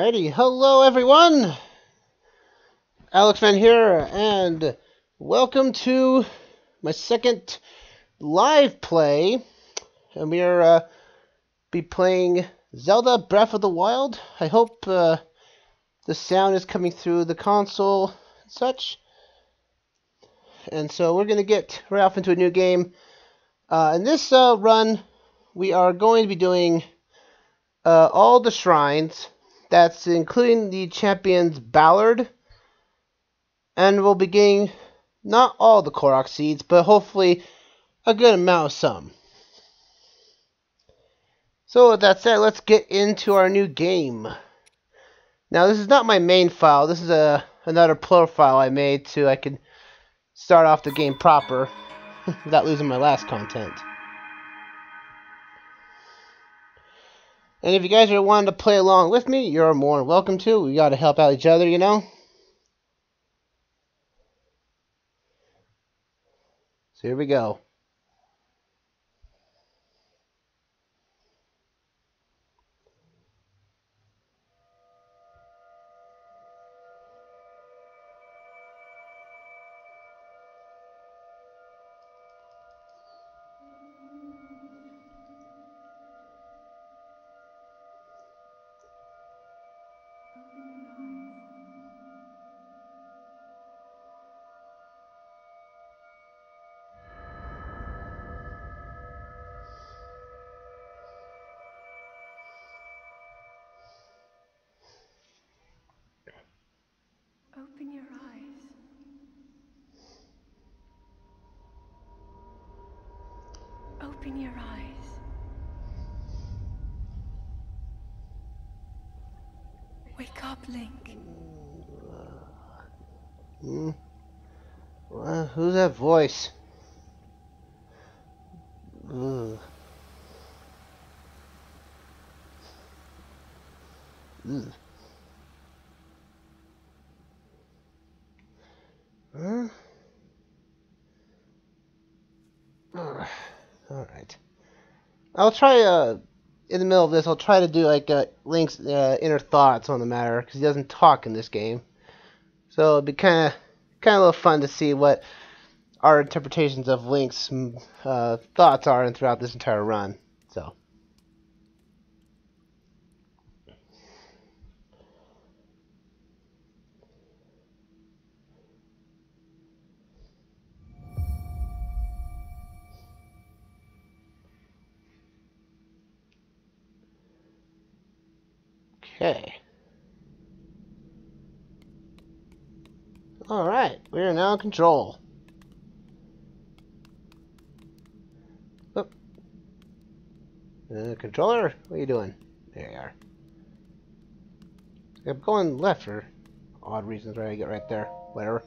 Alrighty, hello everyone! Alexman here, and welcome to my second live play. And we are be playing Zelda Breath of the Wild. I hope the sound is coming through the console and such. And so we're going to get right off into a new game. In this run, we are going to be doing all the shrines. That's including the champions Ballard. And we'll be getting not all the Korok seeds, but hopefully a good amount of some. So with that said, let's get into our new game. Now this is not my main file. This is another profile I made so I could start off the game proper without losing my last content. And if you guys are wanting to play along with me, you're more than welcome to. We got to help out each other, you know. So here we go. Open your eyes. Open your eyes. Wake up, Link. Well, who's that voice? Ugh. Ugh. Huh? Alright. I'll try, in the middle of this, I'll try to do, like, Link's inner thoughts on the matter, because he doesn't talk in this game. So it'd be kind of a little fun to see what our interpretations of Link's thoughts are throughout this entire run. So. Okay. Alright, we are now in control. Oop. Controller, what are you doing? There you are. I'm going left for odd reasons where I get right there. Whatever.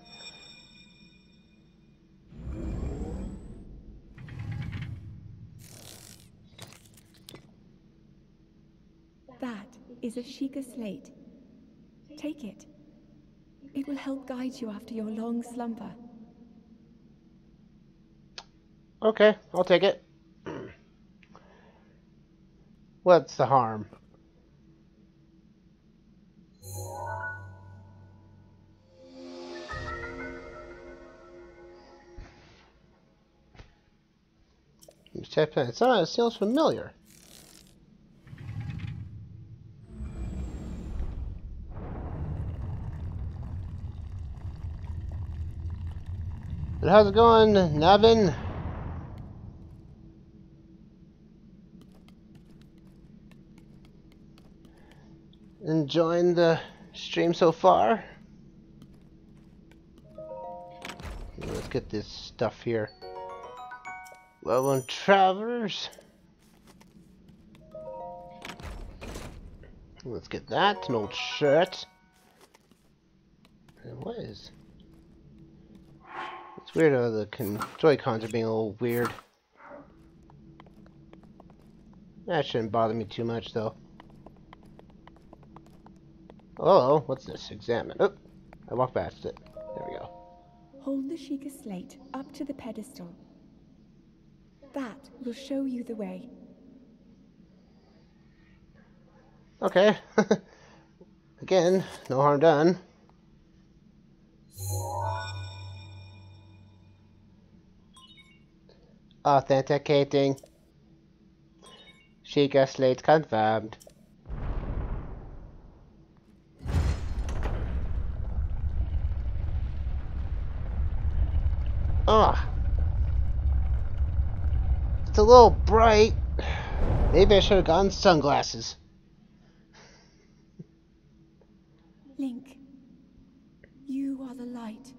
That is a Sheikah slate. Take it. It will help guide you after your long slumber. Okay, I'll take it. What's the harm? It sounds familiar. But how's it going, Navin? Enjoying the stream so far? Let's get this stuff here. Well, on Travelers. Let's get that. An old shirt. And what is? It's weird how the Joy-Cons are being a little weird. That shouldn't bother me too much, though. Oh, what's this? Examine. Oh, I walked past it. There we go. Hold the Sheikah slate up to the pedestal. That will show you the way. Okay. again, no harm done. Authenticating. Sheikah Slate confirmed. Ugh. It's a little bright. Maybe I should have gotten sunglasses. Link, you are the light.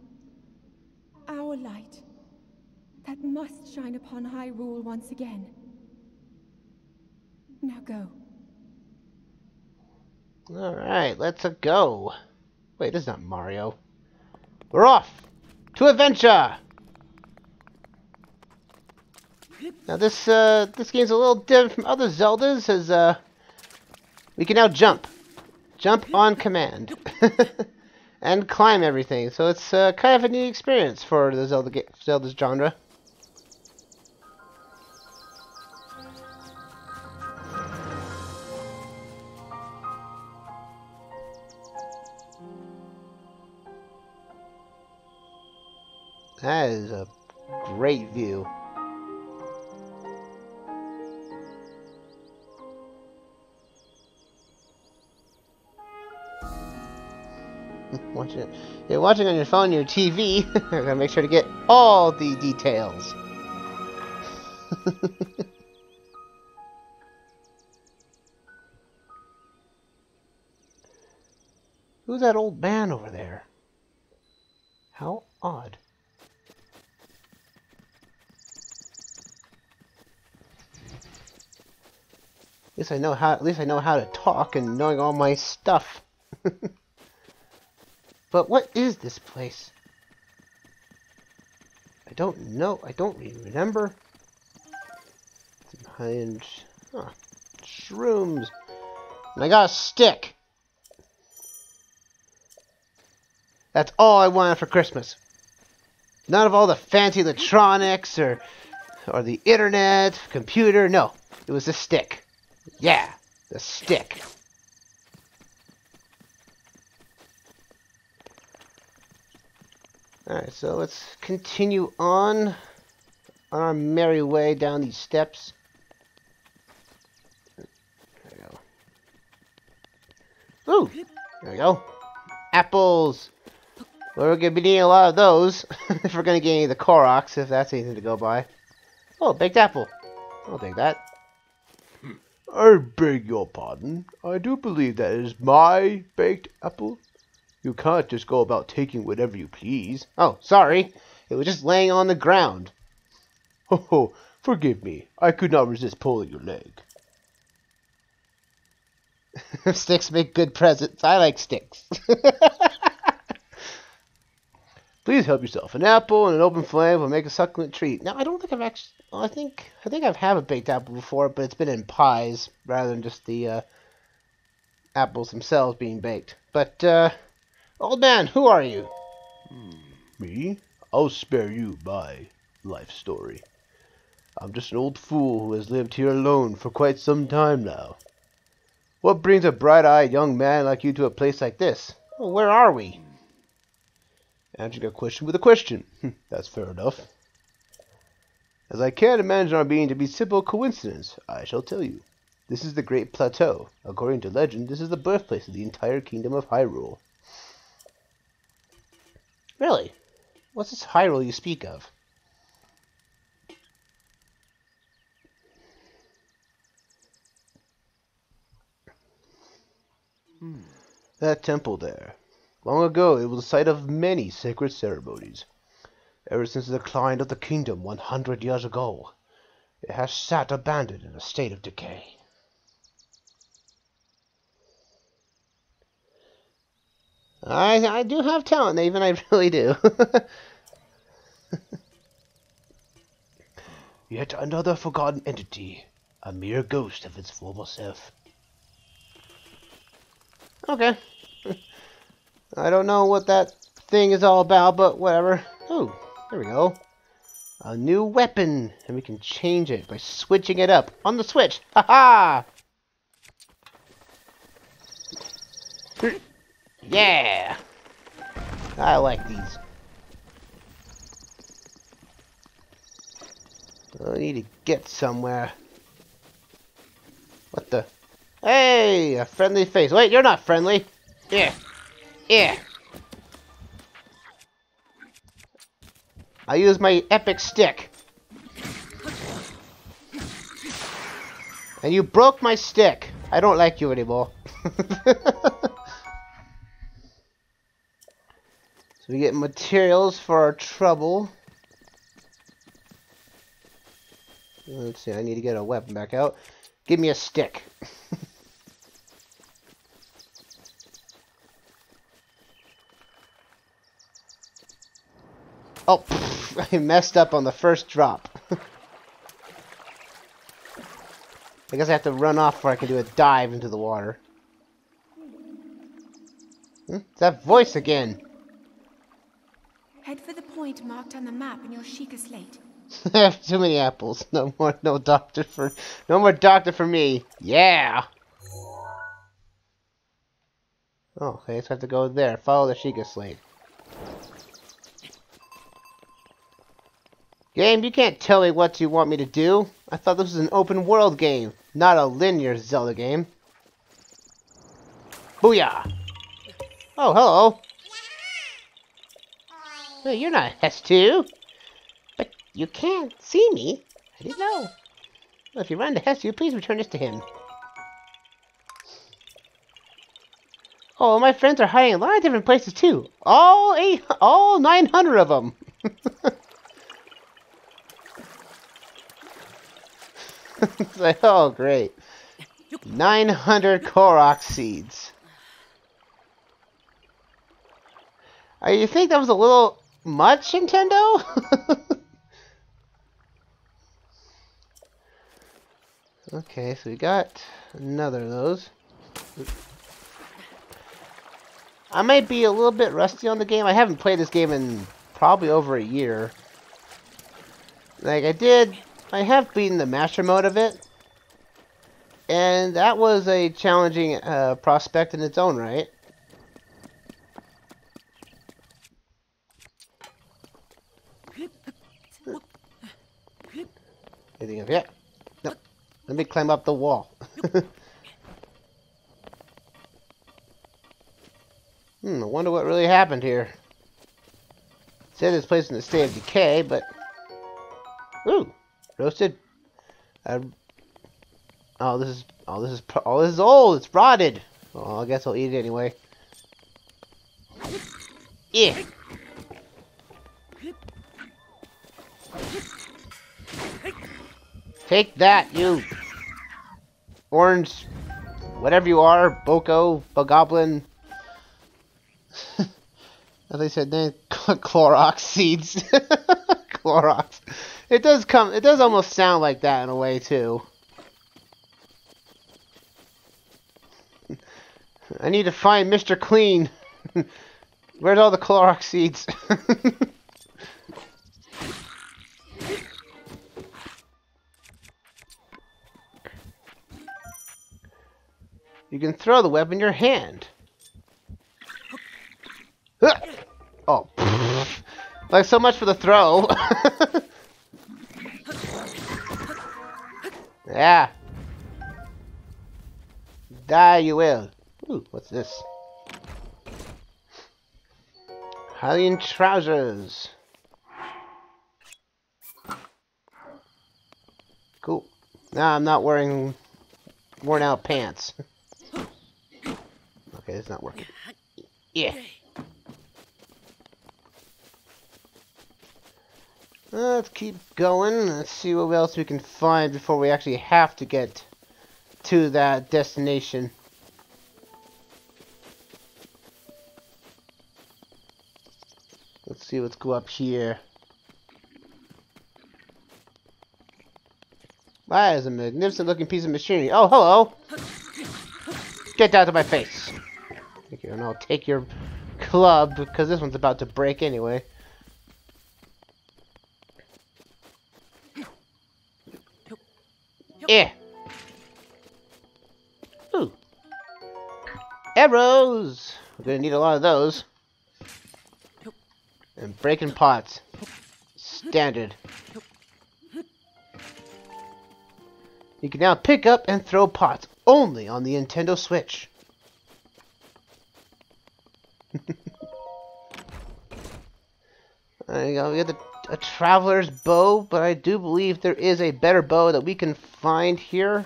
Our light. That must shine upon Hyrule once again. Now go. Alright, let's go. Wait, this is not Mario. We're off! To adventure! Now this game's a little different from other Zeldas, as we can now jump. Jump on command. And climb everything, so it's kind of a neat experience for the Zelda's genre. That is a great view. You're watching on your phone, your TV. You're gonna make sure to get all the details. Who's that old man over there? How odd. At least I know how to talk and knowing all my stuff. But what is this place? I don't know. I don't even remember. Behind shrooms. And I got a stick. That's all I wanted for Christmas. None of all the fancy electronics or the internet, computer. No, it was a stick. Yeah, the stick. Alright, so let's continue on our merry way down these steps. There we go. Ooh! There we go. Apples! Well, we're going to be needing a lot of those if we're going to get any of the Koroks, if that's anything to go by. Oh, baked apple. I'll take that. I beg your pardon. I do believe that is my baked apple. You can't just go about taking whatever you please. Oh, sorry. It was just laying on the ground. Ho ho, forgive me. I could not resist pulling your leg. Sticks make good presents. I like sticks. Please help yourself. An apple and an open flame will make a succulent treat. Now, I don't think I've actually... Well, I think I've had a baked apple before, but it's been in pies rather than just the apples themselves being baked. But, old man, who are you? Me? I'll spare you my life story. I'm just an old fool who has lived here alone for quite some time now. What brings a bright-eyed young man like you to a place like this? Well, where are we? Answering a question with a question. That's fair enough. As I can't imagine our being to be simple coincidence, I shall tell you. This is the Great Plateau. According to legend, this is the birthplace of the entire kingdom of Hyrule. Really? What's this Hyrule you speak of? That temple there. Long ago, it was the site of many sacred ceremonies. Ever since the decline of the kingdom 100 years ago, it has sat abandoned in a state of decay. I do have talent, Nathan. I really do. Yet another forgotten entity, a mere ghost of its former self. Okay. I don't know what that thing is all about, but whatever. Oh, there we go. A new weapon, and we can change it by switching it up on the Switch. Ha ha! Yeah! I like these. I need to get somewhere. What the? Hey! A friendly face. Wait, you're not friendly. Yeah. Yeah. I use my epic stick. And you broke my stick. I don't like you anymore. So we get materials for our trouble. Let's see, I need to get a weapon back out. Give me a stick. Oh, pff, I messed up on the first drop. I guess I have to run off before I can do a dive into the water. It's that voice again. Head for the point marked on the map in your Sheikah slate. I have too many apples. No more doctor for me. Yeah. Oh, okay, so I have to go there. Follow the Sheikah slate. Game, you can't tell me what you want me to do. I thought this was an open world game, not a linear Zelda game. Booyah! Oh, hello. Hey, you're not Hestu. But you can't see me. I didn't know. Well, if you run to Hestu, please return this to him. Oh, my friends are hiding in a lot of different places too. All 900 of them. It's like, oh, great. 900 Korok seeds. You think that was a little much, Nintendo? Okay, so we got another of those. I might be a little bit rusty on the game. I haven't played this game in probably over a year. Like, I have beaten the master mode of it. And that was a challenging prospect in its own right. Anything up yet? No. Let me climb up the wall. I wonder what really happened here. It said this place in a state of decay, but... Ooh! Roasted. Oh, this is old. It's rotted. Well, I guess I'll eat it anyway. Yeah. Take that, you orange, whatever you are, Boko, Bogoblin. As I said, Clorox seeds. Clorox. It does almost sound like that in a way too. I need to find Mr. Clean. Where's all the Clorox seeds? You can throw the web in your hand. Oh, like so much for the throw. Yeah. Die you will. Ooh, what's this? Hylian trousers. Cool. Now I'm not wearing worn out pants. Okay, it's not working. Yeah. Let's keep going. Let's see what else we can find before we actually have to get to that destination. Let's see what's go up here. That is a magnificent looking piece of machinery. Oh, hello! Get out of my face! Thank you, and I'll take your club, because this one's about to break anyway. Yeah. Ooh. Arrows! We're gonna need a lot of those. And breaking pots. Standard. You can now pick up and throw pots only on the Nintendo Switch. There you go. We got a traveler's bow, but I do believe there is a better bow that we can find here.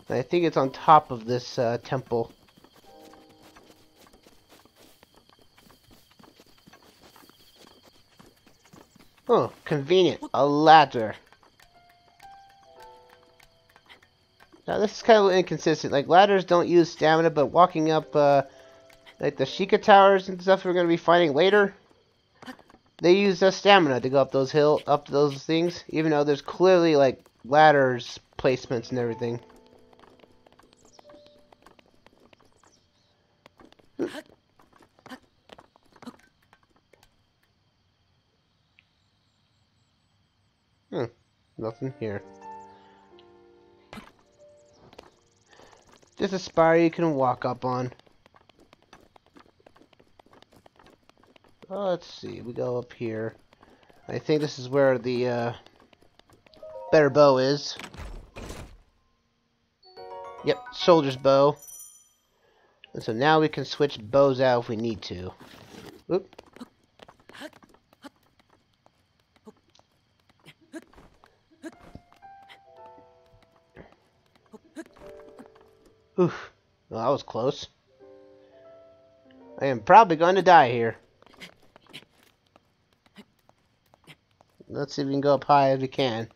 And I think it's on top of this temple. Oh, convenient. A ladder. Now this is kind of inconsistent. Like, ladders don't use stamina, but walking up, like the Sheikah towers and stuff we're going to be fighting later, they use stamina to go up those up those things, even though there's clearly, like, ladders placements and everything. Nothing here. Just a spire you can walk up on. Oh, let's see. We go up here. I think this is where the better bow is. Yep, soldier's bow. And so now we can switch bows out if we need to. Oop. Oof. Well, that was close. I am probably going to die here. Let's see if we can go up high as we can.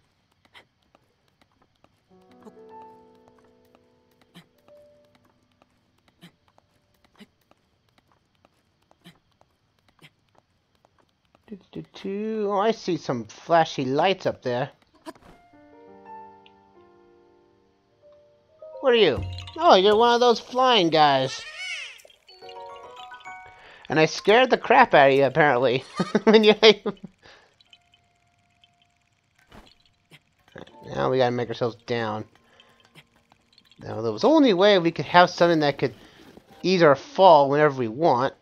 Oh, I see some flashy lights up there. What are you? Oh, you're one of those flying guys. And I scared the crap out of you, apparently. When you... Now we gotta make ourselves down. Now, there was only a way we could have something that could ease our fall whenever we want.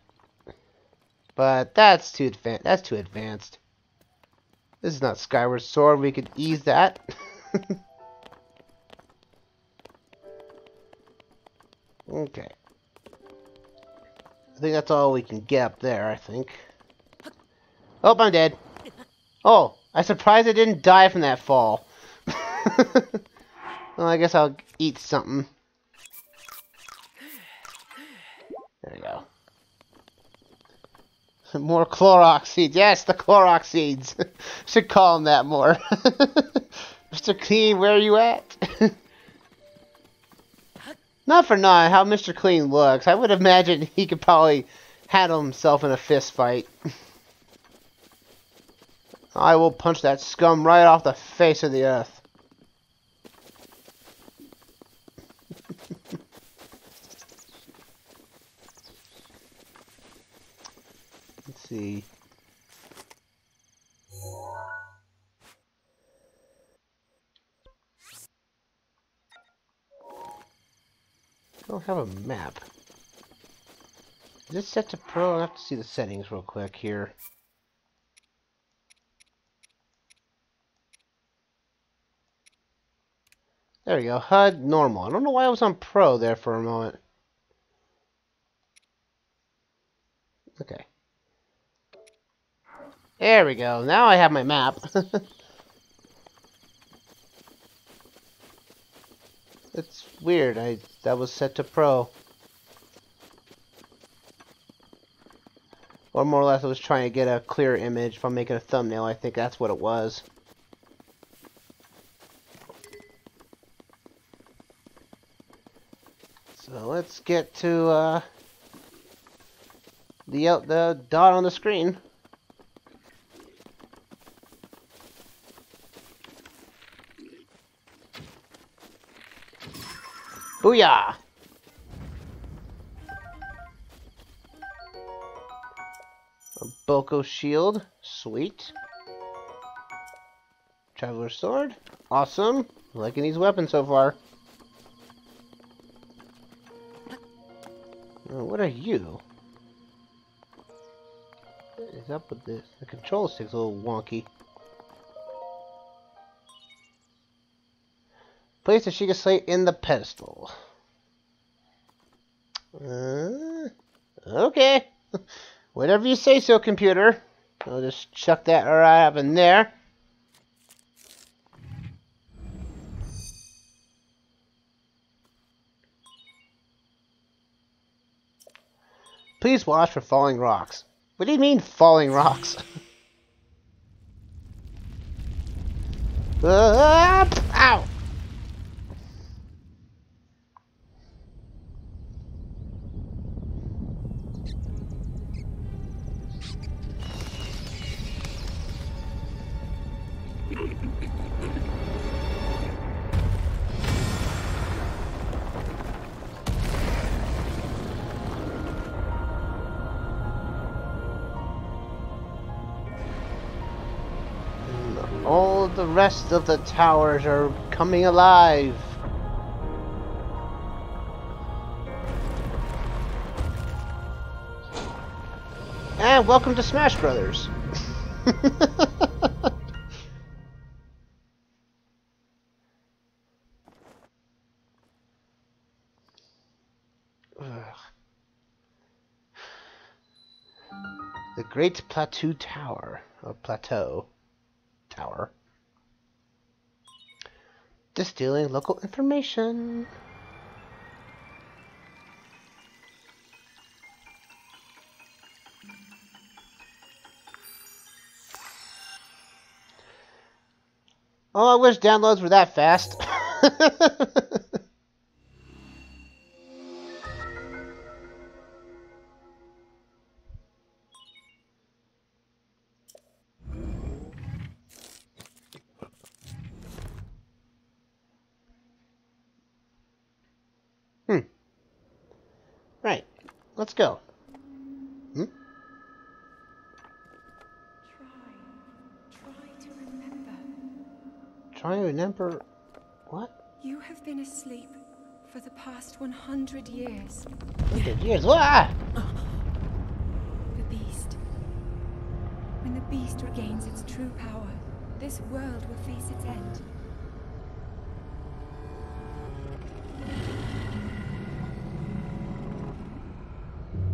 But that's too advanced. This is not Skyward Sword. We could ease that. Okay. I think that's all we can get up there, I think. Oh, I'm dead. Oh, I'm surprised I didn't die from that fall. Well, I guess I'll eat something. There we go. More Clorox seeds. Yes, the Clorox seeds. Should call them that more. Mr. Clean, where are you at? Not for not how Mr. Clean looks. I would imagine he could probably handle himself in a fist fight. I will punch that scum right off the face of the earth. Let's see. I don't have a map. Is it set to pro? I have to see the settings real quick here. There we go. HUD normal. I don't know why I was on pro there for a moment. Okay. There we go. Now I have my map. It's weird. That was set to pro. Or more or less I was trying to get a clear image if I'm making a thumbnail. I think that's what it was. So let's get to the dot on the screen. Booyah! A Boko shield. Sweet. Traveler's sword. Awesome. Liking these weapons so far. What are you? What is up with this? The control stick's a little wonky. Place the Sheikah Slate in the pedestal. Okay. Whatever you say so, computer. I'll just chuck that right up in there. Please watch for falling rocks. What do you mean, falling rocks? Ow! All the rest of the towers are coming alive. And welcome to Smash Brothers. The Great Plateau Tower, or Plateau Tower. Distilling local information. Oh, I wish downloads were that fast. Right. Let's go. Try to remember. Try to remember... What? You have been asleep for the past 100 years. 100 years? Ah! The beast. When the beast regains its true power, this world will face its end.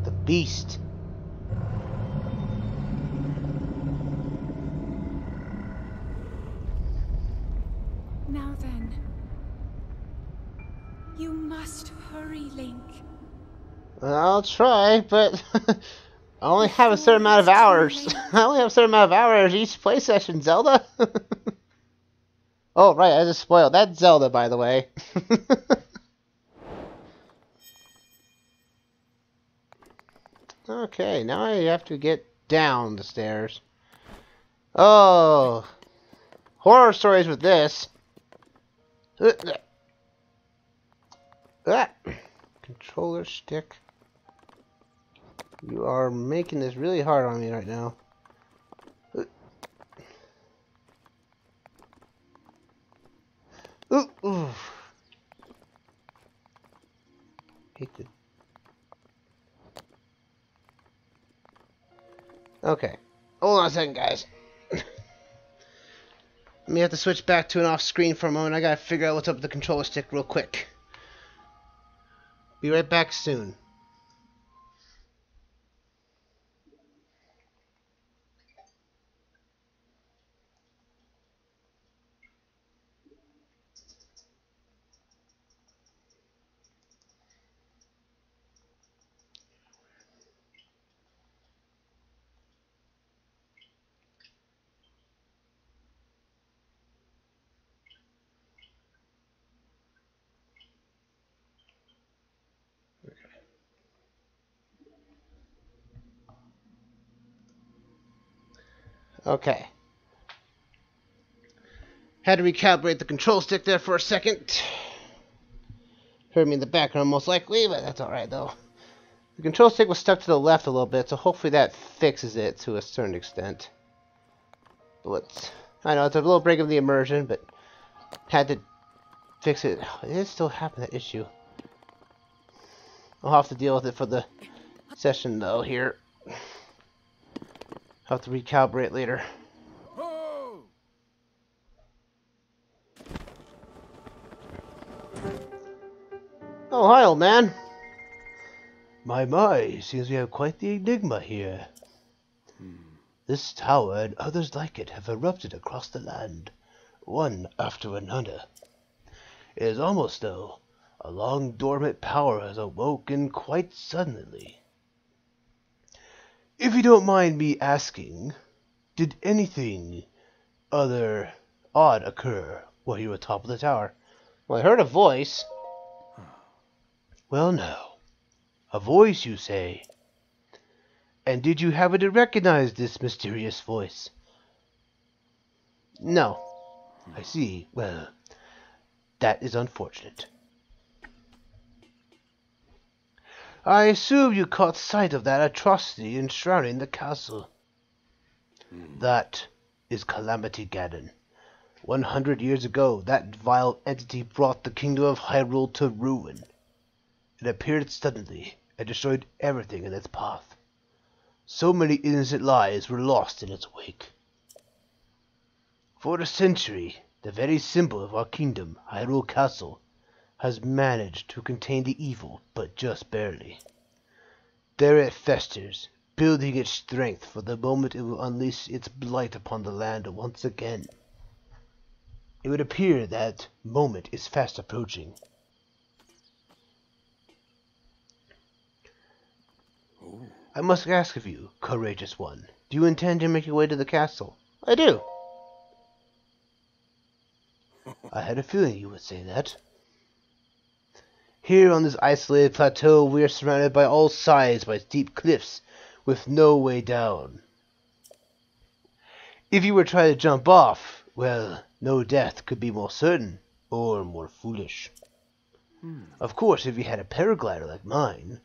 The beast. Now then, you must hurry, Link. I'll try, but I only have a certain amount of hours. I only have a certain amount of hours each play session, Zelda. Oh, right, I just spoiled. That's Zelda, by the way. Okay, now I have to get down the stairs. Oh, horror stories with this. Controller stick. You are making this really hard on me right now. Ooh. Hate to... Okay. Hold on a second, guys. Let me have to switch back to an off screen for a moment. I gotta figure out what's up with the controller stick real quick. Be right back soon. Okay. Had to recalibrate the control stick there for a second. Heard me in the background most likely, but that's alright though. The control stick was stuck to the left a little bit, so hopefully that fixes it to a certain extent. But I know it's a little break of the immersion, but had to fix it. It is still happening, that issue. I'll have to deal with it for the session though here. I'll have to recalibrate later. Oh, hi, old man. My, seems we have quite the enigma here. This tower and others like it have erupted across the land, one after another. It is almost though a long dormant power has awoken quite suddenly. If you don't mind me asking, did anything other odd occur while you were atop of the tower? Well, I heard a voice. Well, now, a voice, you say? And did you happen to recognize this mysterious voice? No. I see. Well, that is unfortunate. I assume you caught sight of that atrocity enshrouding the castle. That is Calamity Ganon. 100 years ago, that vile entity brought the kingdom of Hyrule to ruin. It appeared suddenly and destroyed everything in its path. So many innocent lives were lost in its wake. For a century, the very symbol of our kingdom, Hyrule Castle, has managed to contain the evil, but just barely. There it festers, building its strength for the moment it will unleash its blight upon the land once again. It would appear that moment is fast approaching. I must ask of you, courageous one, do you intend to make your way to the castle? I do. I had a feeling you would say that. Here on this isolated plateau, we are surrounded by all sides by steep cliffs, with no way down. If you were trying to jump off, well, no death could be more certain, or more foolish. Of course, if you had a paraglider like mine,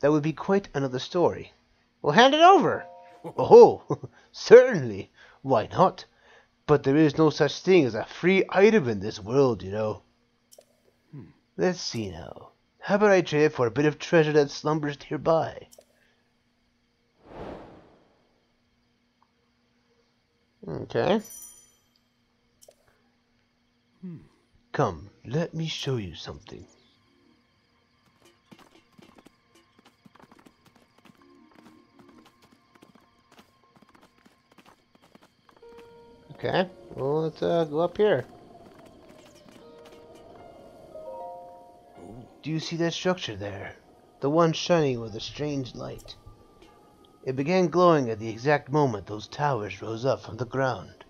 that would be quite another story. Well, hand it over. Oh, certainly. Why not? But there is no such thing as a free item in this world, you know. Let's see now. How about I trade it for a bit of treasure that slumbers nearby? Okay. Come, let me show you something. Okay. Well, let's go up here. Do you see that structure there? The one shining with a strange light. It began glowing at the exact moment those towers rose up from the ground.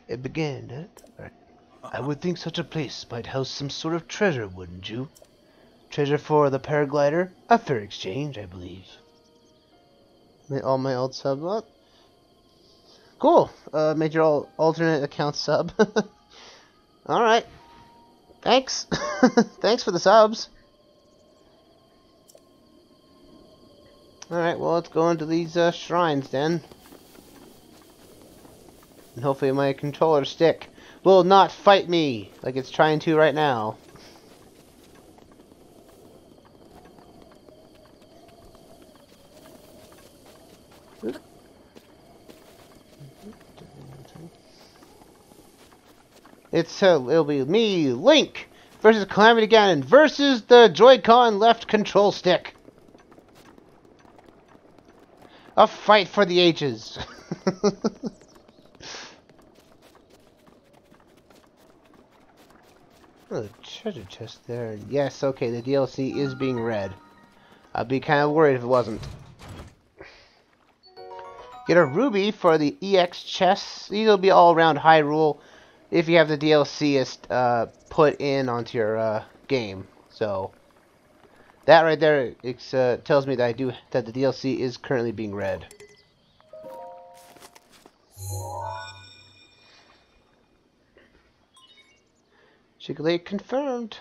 It began, I would think such a place might house some sort of treasure, wouldn't you? Treasure for the paraglider? A fair exchange, I believe. All my old subs up. Cool. Made your alternate account sub. Alright. Thanks. Thanks for the subs. Alright, well, let's go into these shrines then. And hopefully my controller stick will not fight me like it's trying to right now. It'll be me, Link, versus Calamity Ganon versus the Joy-Con left control stick. A fight for the ages. Oh, the treasure chest there. Yes, okay, the DLC is being read. I'd be kind of worried if it wasn't. Get a ruby for the EX chests. These will be all around Hyrule if you have the DLC put in onto your game. So that right there tells me that that the DLC is currently being read. Chick-fil-A confirmed.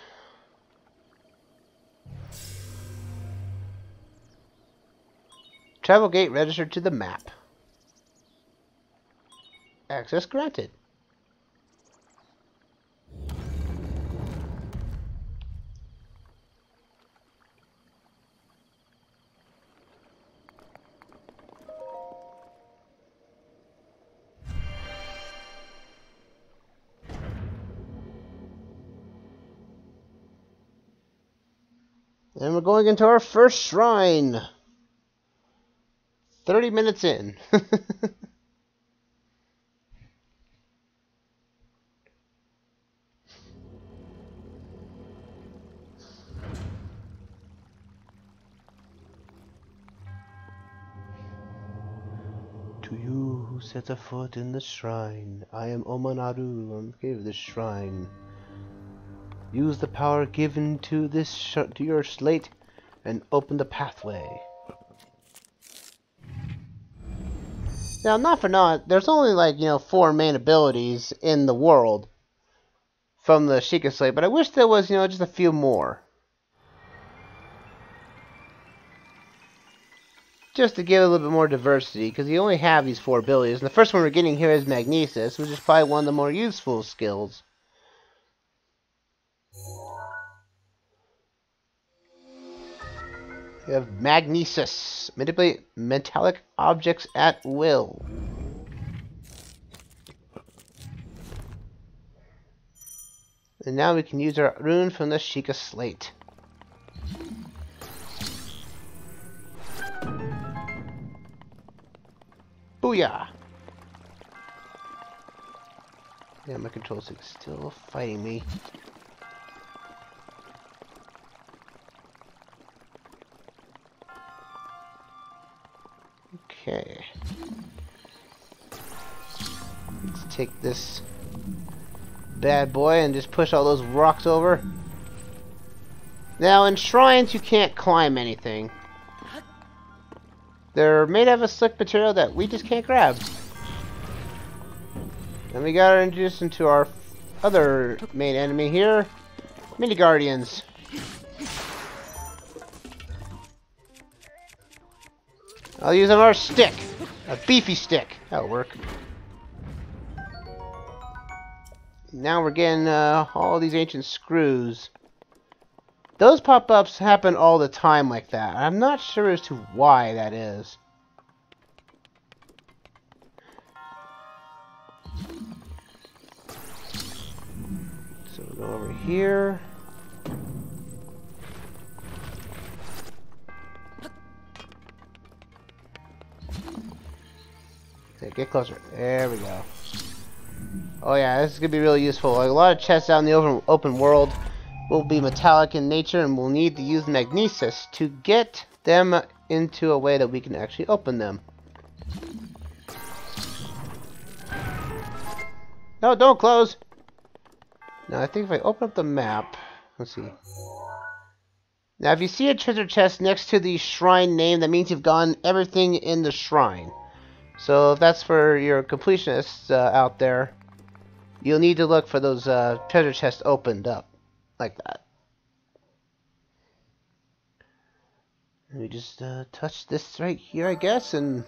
Travel gate registered to the map. Access granted. And we're going into our first shrine. 30 minutes in. To you who set a foot in the shrine, I am Omanadu, I'm the king of this shrine. Use the power given to to your slate and open the pathway. Now, not for naught, there's only like, 4 main abilities in the world from the Sheikah Slate, but I wish there was, just a few more. Just to give a little bit more diversity, because you only have these 4 abilities. And the first one we're getting here is Magnesis, which is probably one of the more useful skills. You have Magnesis. Manipulate metallic objects at will. And now we can use our rune from the Sheikah Slate. Booyah! Yeah, my control stick's still fighting me. Okay. Let's take this bad boy and just push all those rocks over. Now, in shrines, you can't climb anything. They're made out of a slick material that we just can't grab. And we gotta introduce into our other main enemy here, Mini Guardians. I'll use our stick, a beefy stick. That'll work. Now we're getting all these ancient screws. Those pop-ups happen all the time like that. I'm not sure as to why that is. So we'll go over here. Okay, get closer. There we go. Oh yeah, this is going to be really useful. Like, a lot of chests out in the open world will be metallic in nature, and we'll need to use Magnesis to get them into a way that we can actually open them. No, don't close! Now, I think if I open up the map, let's see. Now, if you see a treasure chest next to the shrine name, that means you've gotten everything in the shrine. So, if that's for your completionists out there, you'll need to look for those treasure chests opened up. Like that. Let me just touch this right here, I guess, and...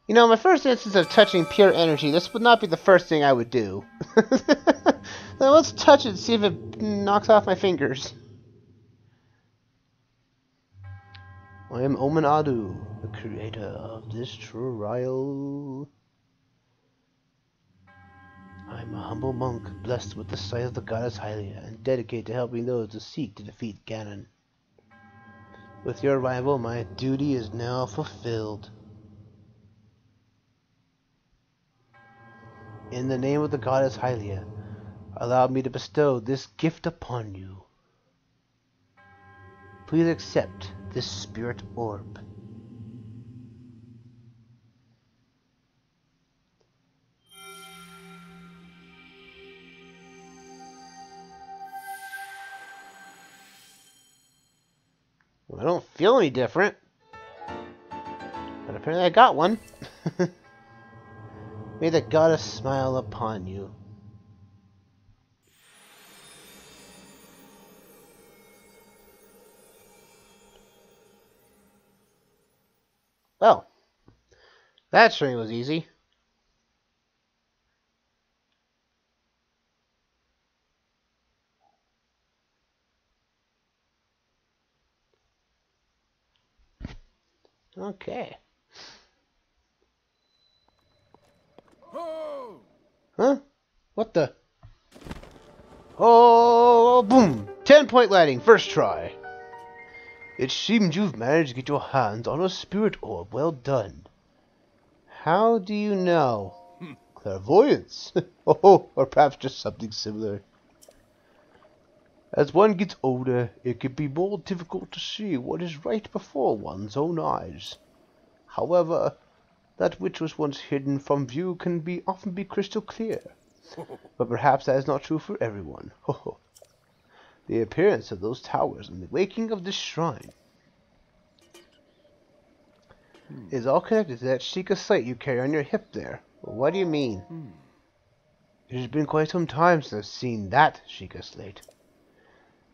my first instance of touching pure energy, this would not be the first thing I would do. Now let's touch it and see if it knocks off my fingers. I am Omen Adu, the creator of this trial. I am a humble monk, blessed with the sight of the goddess Hylia, and dedicated to helping those who seek to defeat Ganon. With your arrival, my duty is now fulfilled. In the name of the goddess Hylia, allow me to bestow this gift upon you. Please accept this spirit orb. Well, I don't feel any different. But apparently I got one. May the goddess smile upon you. Well, that sure was easy. Okay. Huh? What the? Oh, boom! 10-point lighting, first try. It seems you've managed to get your hands on a spirit orb. Well done. How do you know? Clairvoyance. Oh, or perhaps just something similar. As one gets older, it can be more difficult to see what is right before one's own eyes. However, that which was once hidden from view can often be crystal clear. But perhaps that is not true for everyone. The appearance of those towers and the waking of this shrine is all connected to that Sheikah slate you carry on your hip there. What do you mean? It has been quite some time since I've seen that Sheikah slate.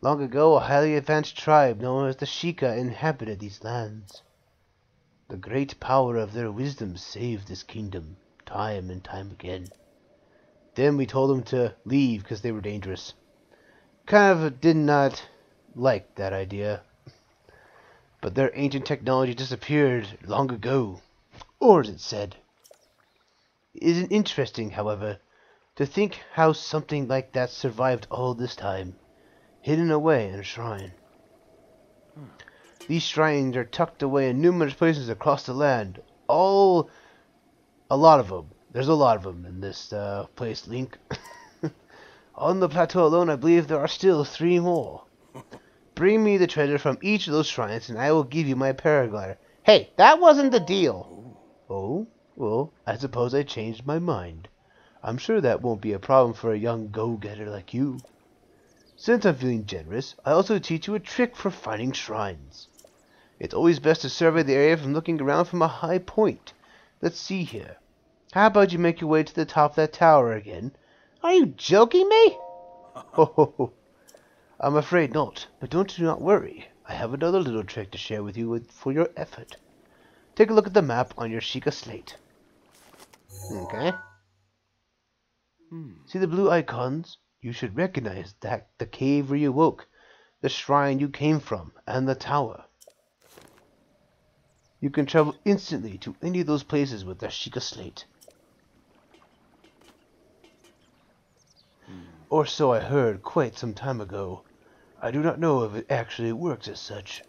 Long ago, a highly advanced tribe known as the Sheikah inhabited these lands. The great power of their wisdom saved this kingdom, time and time again. Then we told them to leave because they were dangerous. Kind of did not like that idea. But their ancient technology disappeared long ago, or as it said. It is interesting, however, to think how something like that survived all this time, hidden away in a shrine. These shrines are tucked away in numerous places across the land. A lot of them. There's a lot of them in this place, Link. On the plateau alone, I believe there are still 3 more. Bring me the treasure from each of those shrines, and I will give you my paraglider. Hey, that wasn't the deal. Oh? Well, I suppose I changed my mind. I'm sure that won't be a problem for a young go-getter like you. Since I'm feeling generous, I also teach you a trick for finding shrines. It's always best to survey the area from looking around from a high point. Let's see here. How about you make your way to the top of that tower again? Are you joking me? Oh, I'm afraid not, but do not worry. I have another little trick to share with you for your effort. Take a look at the map on your Sheikah slate. Okay. See the blue icons? You should recognize that the cave where you woke, the shrine you came from, and the tower. You can travel instantly to any of those places with the Sheikah slate. Or so I heard quite some time ago. I do not know if it actually works as such.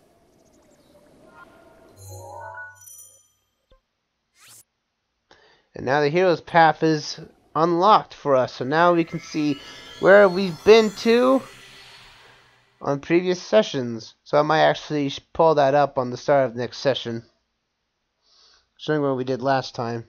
And now the hero's path is unlocked for us, so now we can see where we've been to on previous sessions. So I might actually pull that up on the start of the next session, showing what we did last time.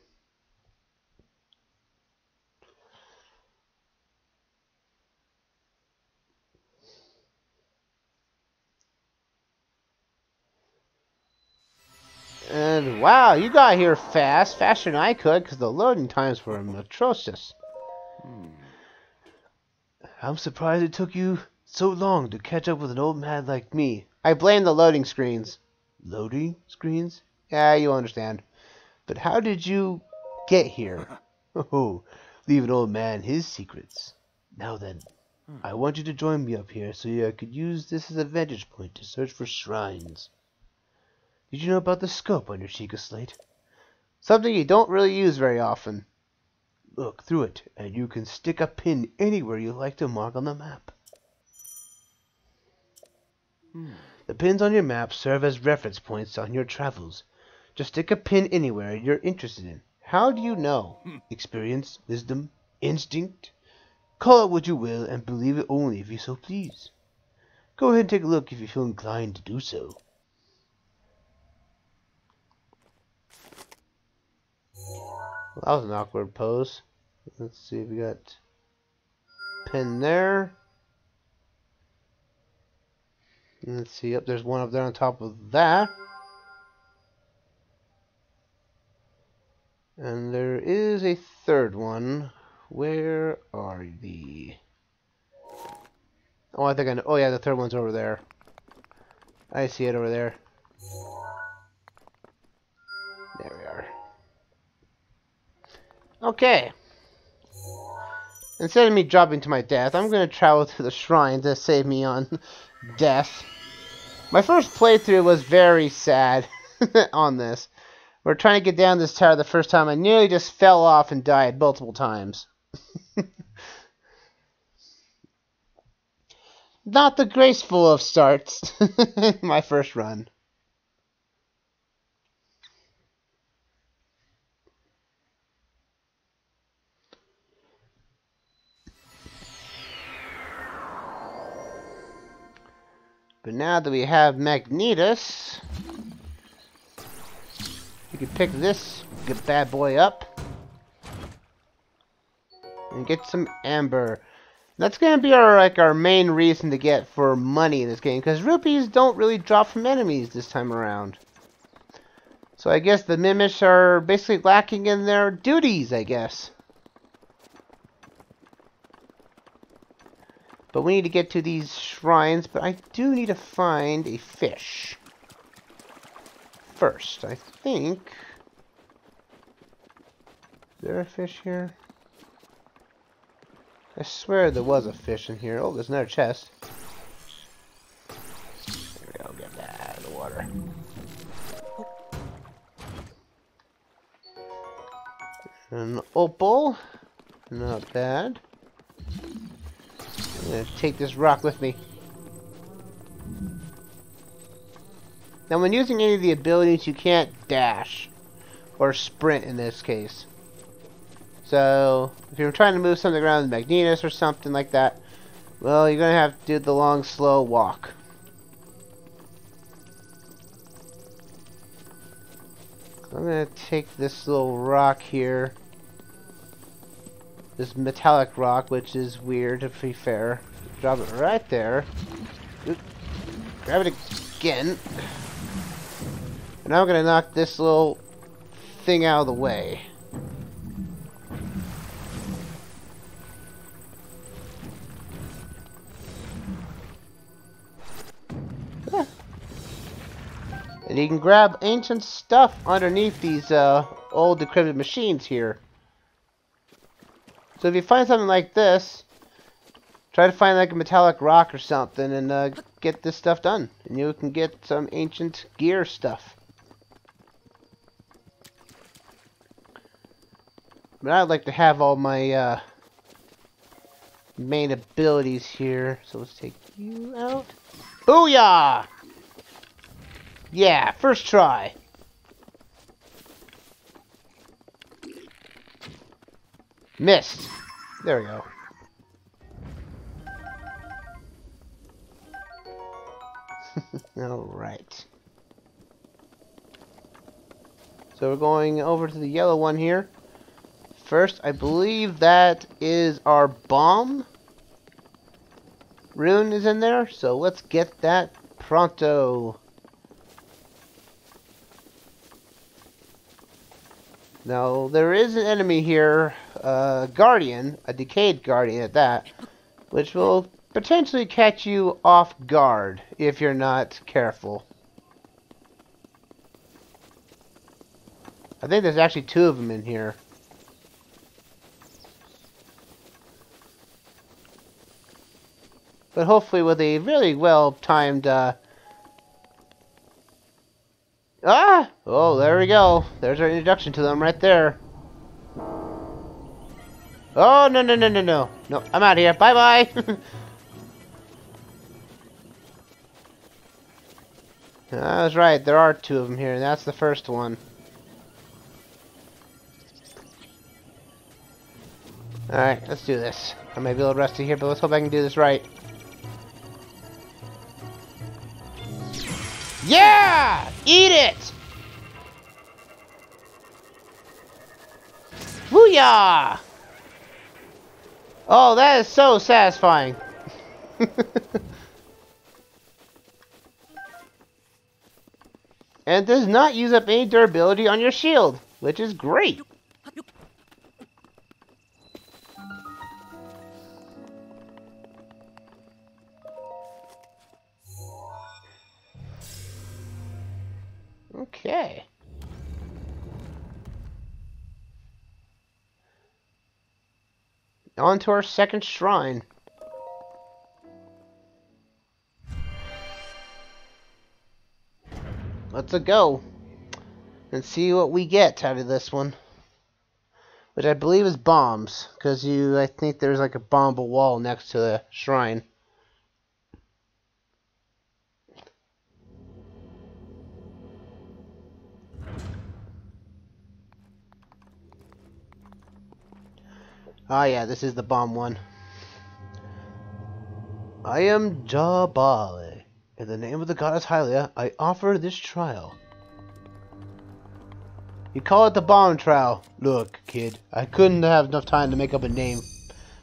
And wow, you got here fast, faster than I could, because the loading times were atrocious. I'm surprised it took you so long to catch up with an old man like me. I blame the loading screens. Loading screens? Yeah, you understand. But how did you get here? Oh, leave an old man his secrets. Now then, I want you to join me up here so I could use this as a vantage point to search for shrines. Did you know about the scope on your Sheikah slate? Something you don't really use very often. Look through it, and you can stick a pin anywhere you like to mark on the map. The pins on your map serve as reference points on your travels. Just stick a pin anywhere you're interested in. How do you know? Experience, wisdom, instinct. Call it what you will, and believe it only if you so please. Go ahead and take a look if you feel inclined to do so. Well, that was an awkward pose. Let's see, we got pin there. Let's see, yep, there's one up there on top of that. And there is a third one. Where are the... Oh, I think I know. Oh, yeah, the third one's over there. I see it over there. There we are. Okay. Instead of me dropping to my death, I'm going to travel to the shrine to save me on death. My first playthrough was very sad on this. We're trying to get down this tower the first time. I nearly just fell off and died multiple times. Not the graceful of starts. My first run. But now that we have Magnetus, we can pick this good bad boy up and get some amber. That's gonna be our main reason to get for money in this game, because rupees don't really drop from enemies this time around. So I guess the Mimish are basically lacking in their duties, I guess. But we need to get to these shrines, but I do need to find a fish. First, I think... Is there a fish here? I swear there was a fish in here. Oh, there's another chest. There we go, get that out of the water. An opal. Not bad. I'm gonna take this rock with me. Now when using any of the abilities, you can't dash. Or sprint in this case. So, if you're trying to move something around with Magnetus or something like that, well, you're gonna have to do the long, slow walk. I'm gonna take this little rock here. This metallic rock, which is weird to be fair. Drop it right there. Oop. Grab it again. And now I'm gonna knock this little thing out of the way. And you can grab ancient stuff underneath these old decrepit machines here. So if you find something like this, try to find like a metallic rock or something and get this stuff done. And you can get some ancient gear stuff. But I'd like to have all my main abilities here. So let's take you out. Booyah! Yeah, first try. Missed. There we go. Alright. So we're going over to the yellow one here. First, I believe that is our bomb rune is in there. So let's get that pronto. Now, there is an enemy here, Guardian, a decayed Guardian at that, which will potentially catch you off guard if you're not careful. I think there's actually two of them in here. But hopefully with a really well-timed, Ah! Oh, there we go. There's our introduction to them right there. Oh, no, no, no, no, no. No, I'm out of here. Bye-bye. I was right. There are two of them here, and that's the first one. Alright, let's do this. I may be a little rusty here, but let's hope I can do this right. Yeah! Eat it! Booyah! Oh, that is so satisfying. And it does not use up any durability on your shield, which is great. Okay. On to our second shrine. Let's go and see what we get out of this one, which I believe is bombs, because I think there's like a bombable wall next to the shrine. Ah, yeah, this is the bomb one. I am Jabale. In the name of the goddess Hylia, I offer this trial. You call it the bomb trial. Look, kid, I couldn't have enough time to make up a name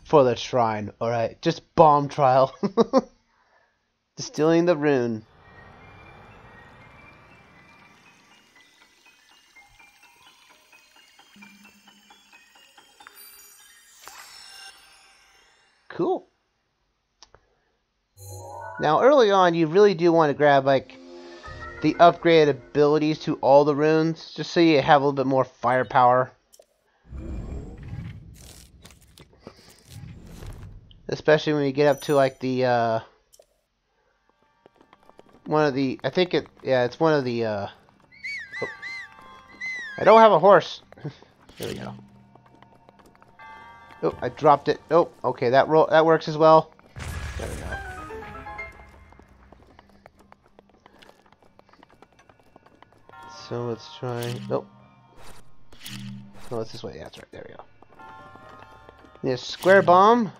for the shrine. Alright, just bomb trial. Distilling the rune. Cool. Now, early on, you really do want to grab, like, the upgraded abilities to all the runes, just so you have a little bit more firepower. Especially when you get up to, like, the, one of the, I think it's one of the, oh. I don't have a horse. There we go. Oh, I dropped it. Oh, okay, that works as well. There we go. So let's try. Nope. No, it's this way. Yeah, that's right. There we go. Need a square bomb.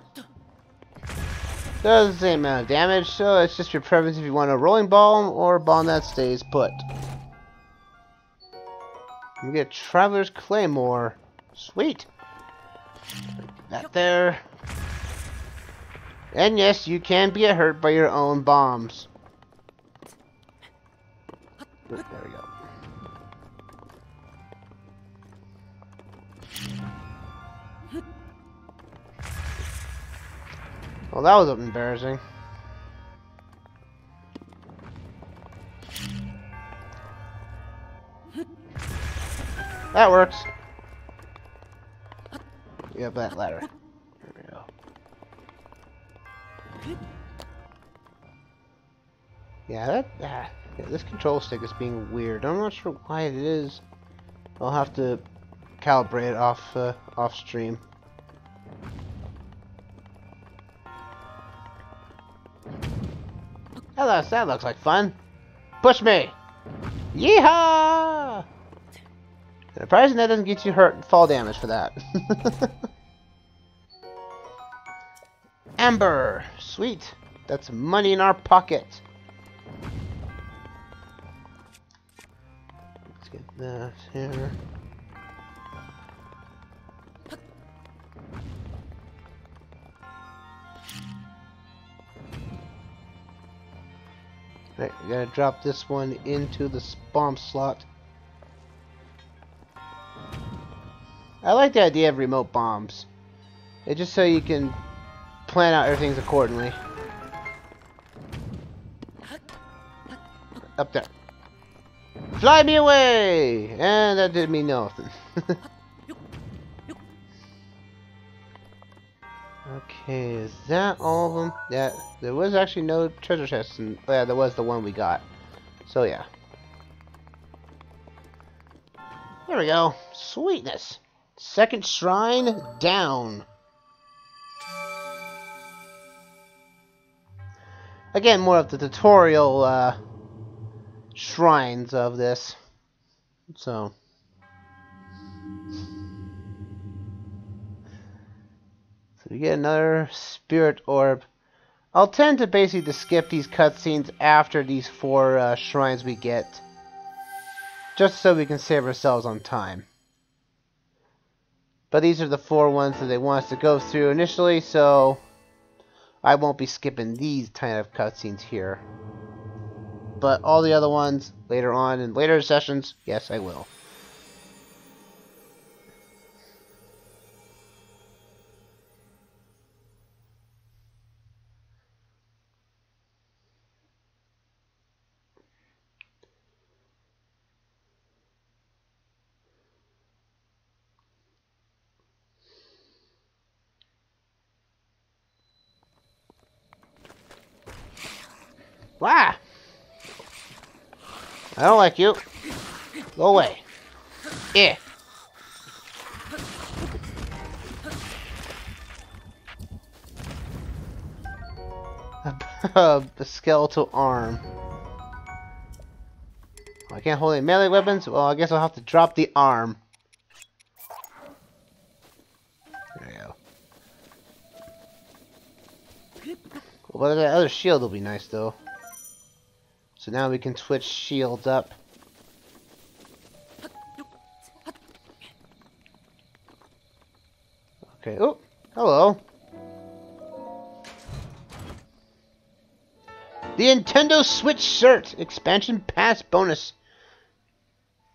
Does the same amount of damage, so it's just your preference if you want a rolling bomb or a bomb that stays put. You get Traveler's Claymore. Sweet. That there. And yes, you can be hurt by your own bombs. There we go. Well, that was embarrassing. That works. Yeah, that ladder. There we go. Yeah, yeah, this control stick is being weird. I'm not sure why it is. I'll have to calibrate it off stream. That looks like fun. Push me! Yeehaw! Surprising that doesn't get you hurt and fall damage for that. Amber! Sweet! That's money in our pocket. Let's get that here. Right, we gotta drop this one into the bomb slot. I like the idea of remote bombs. It's just so you can plan out everything accordingly. Up there. Fly me away! And that didn't mean nothing. Okay, is that all of them? Yeah, there was actually no treasure chests, and yeah, there was the one we got. So yeah. There we go. Sweetness. Second shrine down. Again, more of the tutorial shrines of this. So we get another spirit orb. I'll tend to basically skip these cutscenes after these 4 shrines we get, just so we can save ourselves on time. But these are the 4 ones that they want us to go through initially, so I won't be skipping these kind of cutscenes here. But all the other ones later on in later sessions, yes, I will. Wah! I don't like you. Go away. Yeah. A skeletal arm. I can't hold any melee weapons? Well, I guess I'll have to drop the arm. There you go. Well, that other shield will be nice, though. So now we can switch shields up. Okay. Oh, hello. The Nintendo Switch shirt expansion pass bonus.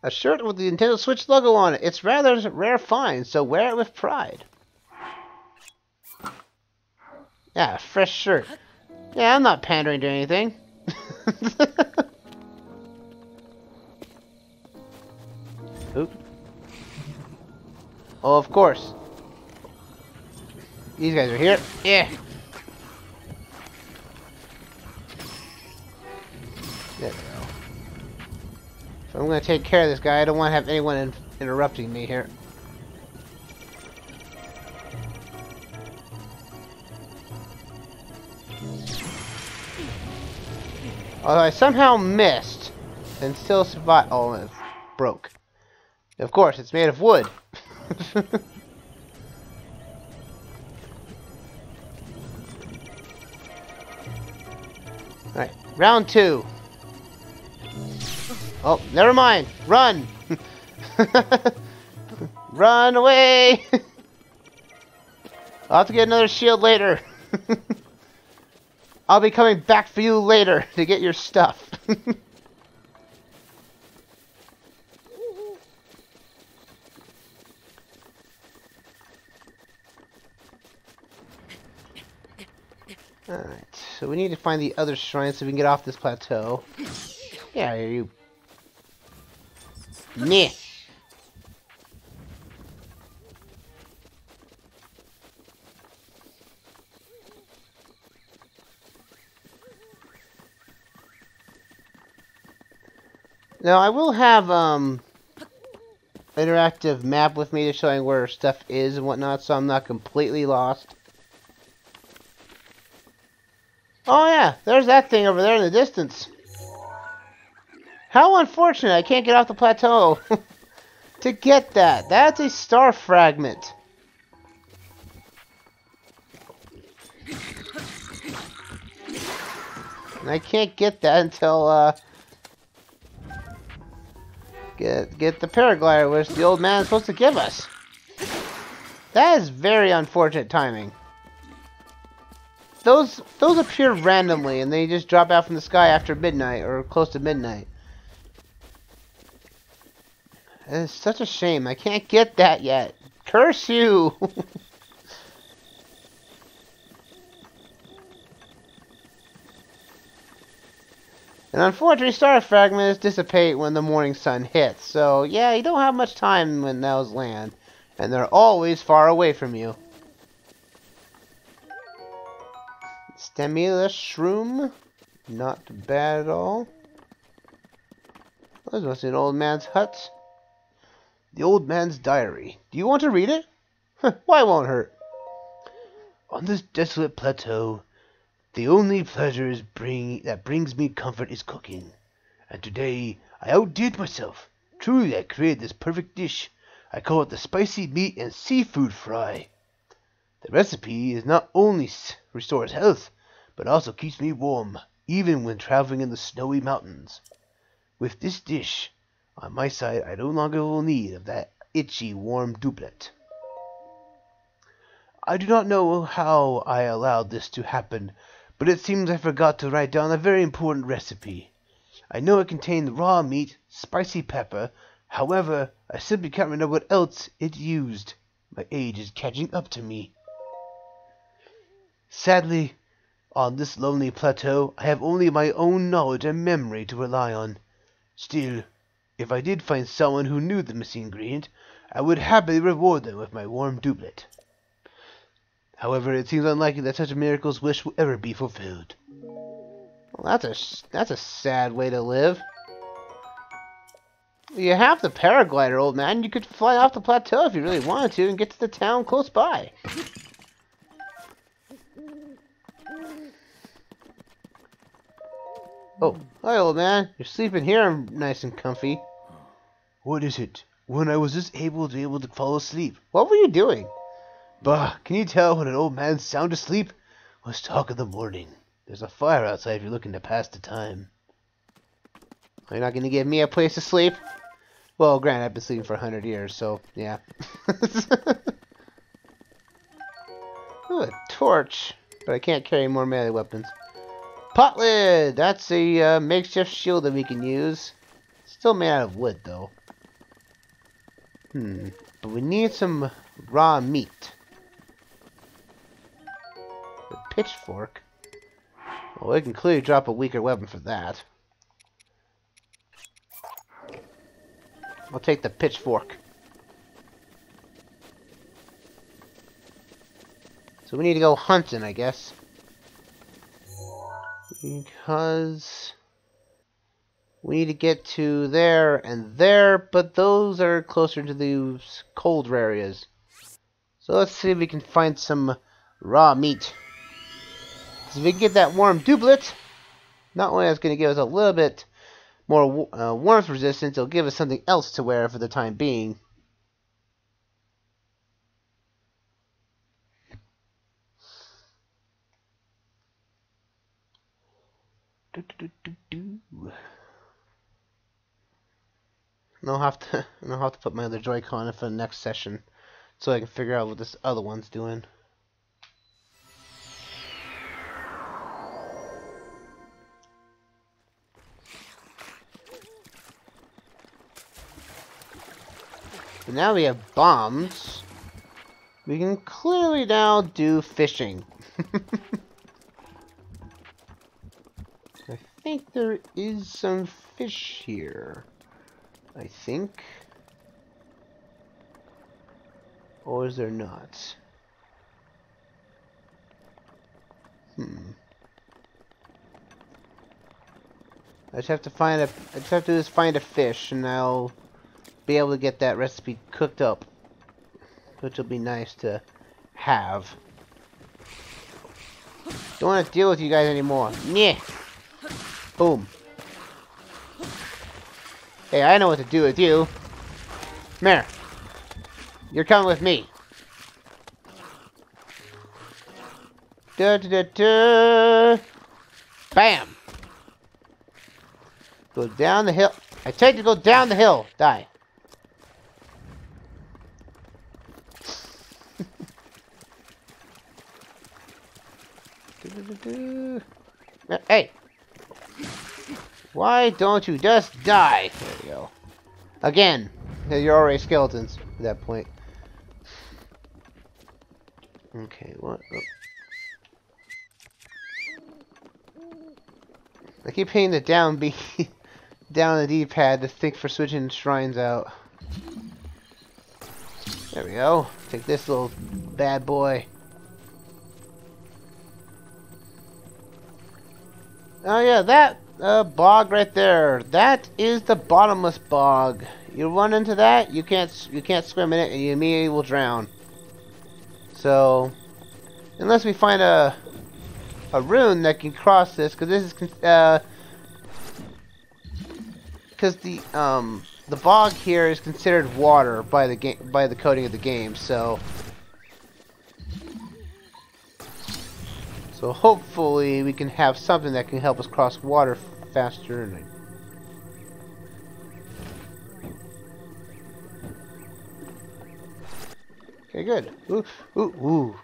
A shirt with the Nintendo Switch logo on it. It's rather a rare find, so wear it with pride. Yeah, fresh shirt. Yeah, I'm not pandering to anything. Oop. Oh, of course. These guys are here. Yeah. There we go. So I'm going to take care of this guy. I don't want to have anyone interrupting me here. Although I somehow missed and still survived. Oh, it broke. Of course, it's made of wood. Alright, round 2. Oh, never mind. Run! Run away! I'll have to get another shield later. I'll be coming back for you later to get your stuff. Alright, so we need to find the other shrine so we can get off this plateau. Yeah, you. Meh. Now I will have interactive map with me to showing where stuff is and whatnot, so I'm not completely lost. Oh yeah, there's that thing over there in the distance. How unfortunate I can't get off the plateau to get that. That's a star fragment. And I can't get that until get the paraglider, which the old man is supposed to give us. That is very unfortunate timing. Those appear randomly, and they just drop out from the sky after midnight, or close to midnight. And it's such a shame. I can't get that yet. Curse you! And unfortunately, star fragments dissipate when the morning sun hits. So, yeah, you don't have much time when those land. And they're always far away from you. Stimulus shroom. Not bad at all. This must be an old man's hut. The old man's diary. Do you want to read it? Why won't hurt? On this desolate plateau, the only pleasure that brings me comfort is cooking. And today, I outdid myself. Truly, I created this perfect dish. I call it the spicy meat and seafood fry. The recipe is not only restores health, but also keeps me warm, even when traveling in the snowy mountains. With this dish on my side, I no longer will need of that itchy, warm doublet. I do not know how I allowed this to happen, but it seems I forgot to write down a very important recipe. I know it contained raw meat, spicy pepper. However, I simply can't remember what else it used. My age is catching up to me. Sadly, on this lonely plateau, I have only my own knowledge and memory to rely on. Still, if I did find someone who knew the missing ingredient, I would happily reward them with my warm doublet. However, it seems unlikely that such a miracle's wish will ever be fulfilled. Well, that's a sad way to live. You have the paraglider, old man. You could fly off the plateau if you really wanted to and get to the town close by. Oh, hi, old man. You're sleeping here nice and comfy. What is it? When I was just able to fall asleep. What were you doing? Bah, can you tell when an old man's sound asleep? Let's talk in the morning. There's a fire outside if you're looking to pass the time. Are you not going to give me a place to sleep? Well, granted, I've been sleeping for 100 years, so, yeah. Ooh, a torch. But I can't carry more melee weapons. Pot lid! That's a makeshift shield that we can use. Still made out of wood, though. But we need some raw meat. A pitchfork? Well, we can clearly drop a weaker weapon for that. I'll take the pitchfork. So we need to go hunting, I guess. Because we need to get to there and there, but those are closer to these colder areas. So let's see if we can find some raw meat. Because if we can get that warm doublet, not only is it going to give us a little bit more warmth resistance, it'll give us something else to wear for the time being. And I'll have to put my other Joy-Con in for the next session, so I can figure out what this other one's doing. But now we have bombs. We can clearly now do fishing. I think there is some fish here. I think. Or is there not? I just have to find a. I just have to just find a fish, and I'll be able to get that recipe cooked up, which will be nice to have. Don't want to deal with you guys anymore. Nyeh. Boom. Hey, I know what to do with you. Come here. You're coming with me. Da da da da. Bam. Go down the hill. I tell you to go down the hill. Die. Hey. Why don't you just die? There you go. Again. You're already skeletons at that point. Okay, what? Oh. I keep hitting the down B down the D-pad to think for switching shrines out. There we go. Take this little bad boy. Oh yeah, that bog right there. That is the bottomless bog. You run into that, you can't swim in it, and you immediately will drown. So, unless we find a rune that can cross this, because this is because the bog here is considered water by the coding of the game. So hopefully we can have something that can help us cross water faster. And okay, good. Ooh, ooh, ooh.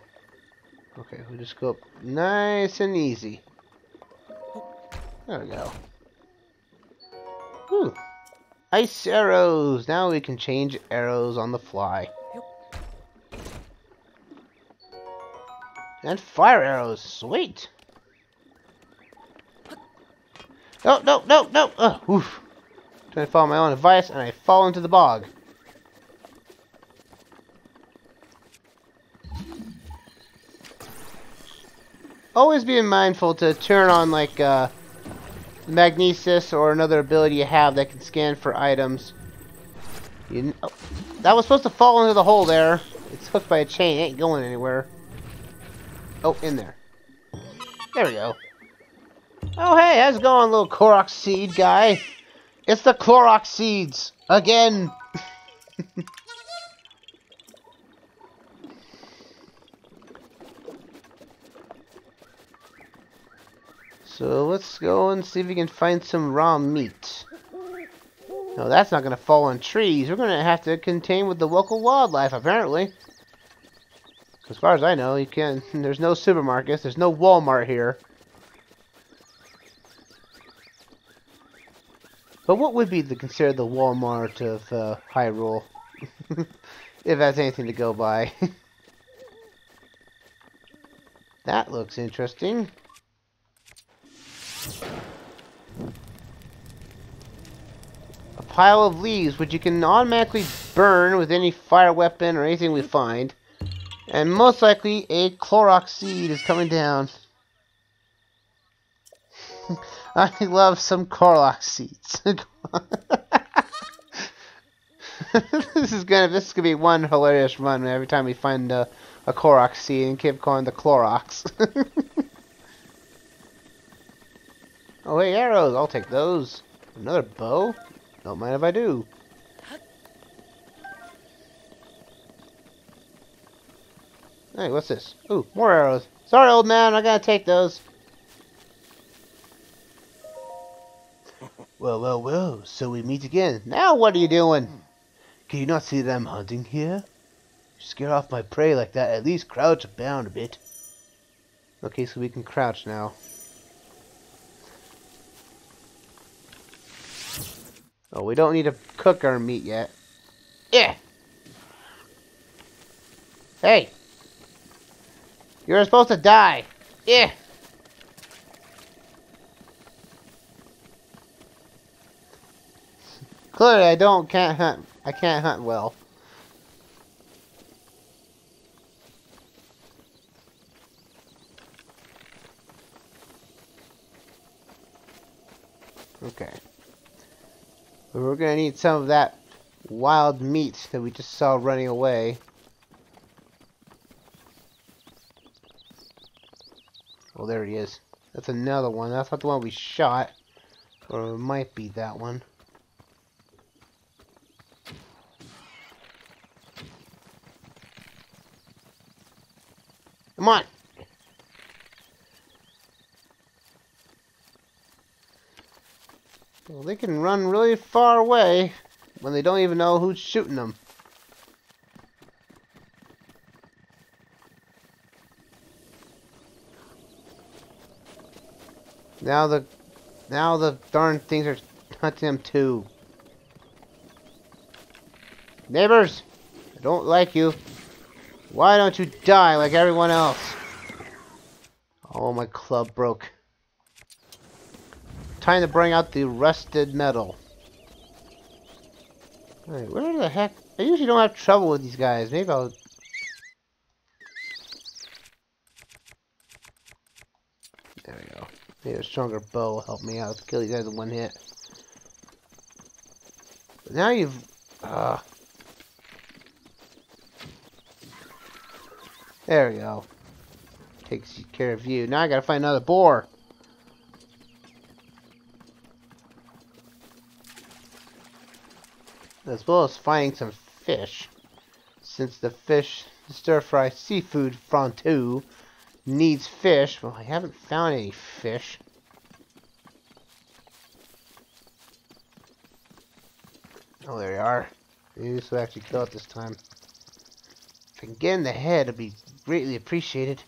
Okay, we'll just go up nice and easy. There we go. Ooh. Ice arrows! Now we can change arrows on the fly. And fire arrows. Sweet! No, no, no, no! Oof. Trying to follow my own advice, and I fall into the bog. Always being mindful to turn on, like, magnesis or another ability you have that can scan for items. That was supposed to fall into the hole there. It's hooked by a chain. It ain't going anywhere. Oh, in there. There we go. Oh, hey, how's it going, little Korok seed guy? It's the Korok seeds! Again! So let's go and see if we can find some raw meat. No, that's not going to fall on trees. We're going to have to contain with the local wildlife, apparently. As far as I know, you can't. There's no supermarkets. There's no Walmart here. But what would be considered the Walmart of Hyrule? If that's anything to go by. That looks interesting. A pile of leaves, which you can automatically burn with any fire weapon or anything we find. And most likely, a Clorox seed is coming down. I love some Clorox seeds. This is gonna be one hilarious run every time we find a Clorox seed and keep calling the Clorox. Oh hey, arrows! I'll take those. Another bow? Don't mind if I do. Hey, what's this? Ooh, more arrows. Sorry, old man, I gotta take those. Well, so we meet again. Now what are you doing? Can you not see that I'm hunting here? Scare off my prey like that, at least crouch down a bit. Okay, so we can crouch now. Oh, we don't need to cook our meat yet. Yeah! Hey! You're supposed to die! Yeah! Clearly, can't hunt. I can't hunt well. Okay. But we're gonna need some of that wild meat that we just saw running away. Oh, there he is. That's another one. That's not the one we shot. Or it might be that one. Come on! Well, they can run really far away when they don't even know who's shooting them. Now the darn things are hunting them too. Neighbors, I don't like you. Why don't you die like everyone else? Oh, my club broke. Time to bring out the rusted metal. Alright, where the heck? I usually don't have trouble with these guys. Maybe I'll... There we go. Maybe a stronger bow will help me out to kill these guys in one hit. But now you've... There we go. Takes care of you. Now I gotta find another boar. As well as finding some fish. Since the stir-fry seafood fondue needs fish. Well, I haven't found any fish. Oh, there they are. Maybe this will actually kill it this time. If I can get in the head, it'd be greatly appreciated.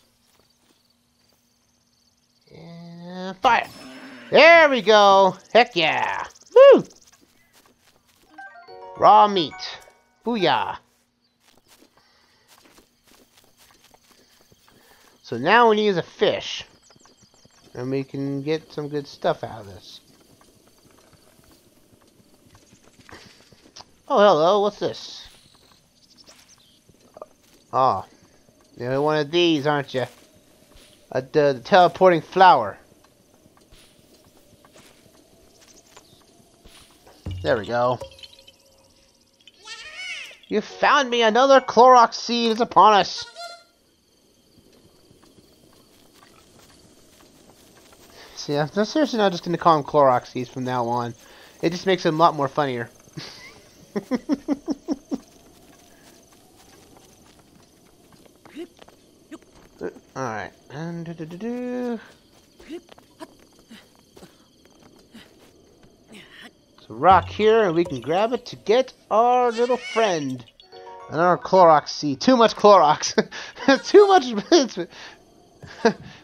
And fire! There we go! Heck yeah! Woo! Raw meat. Booyah! So now we need a fish. And we can get some good stuff out of this. Oh, hello. What's this? Oh. You're one of these, aren't you? The teleporting flower. There we go. You found me! Another Clorox seed is upon us! See, I'm seriously not just going to call them Clorox seeds from now on. It just makes them a lot more funnier. Alright. rock here, and we can grab it to get our little friend. Another Clorox seed. Too much Clorox. Too much.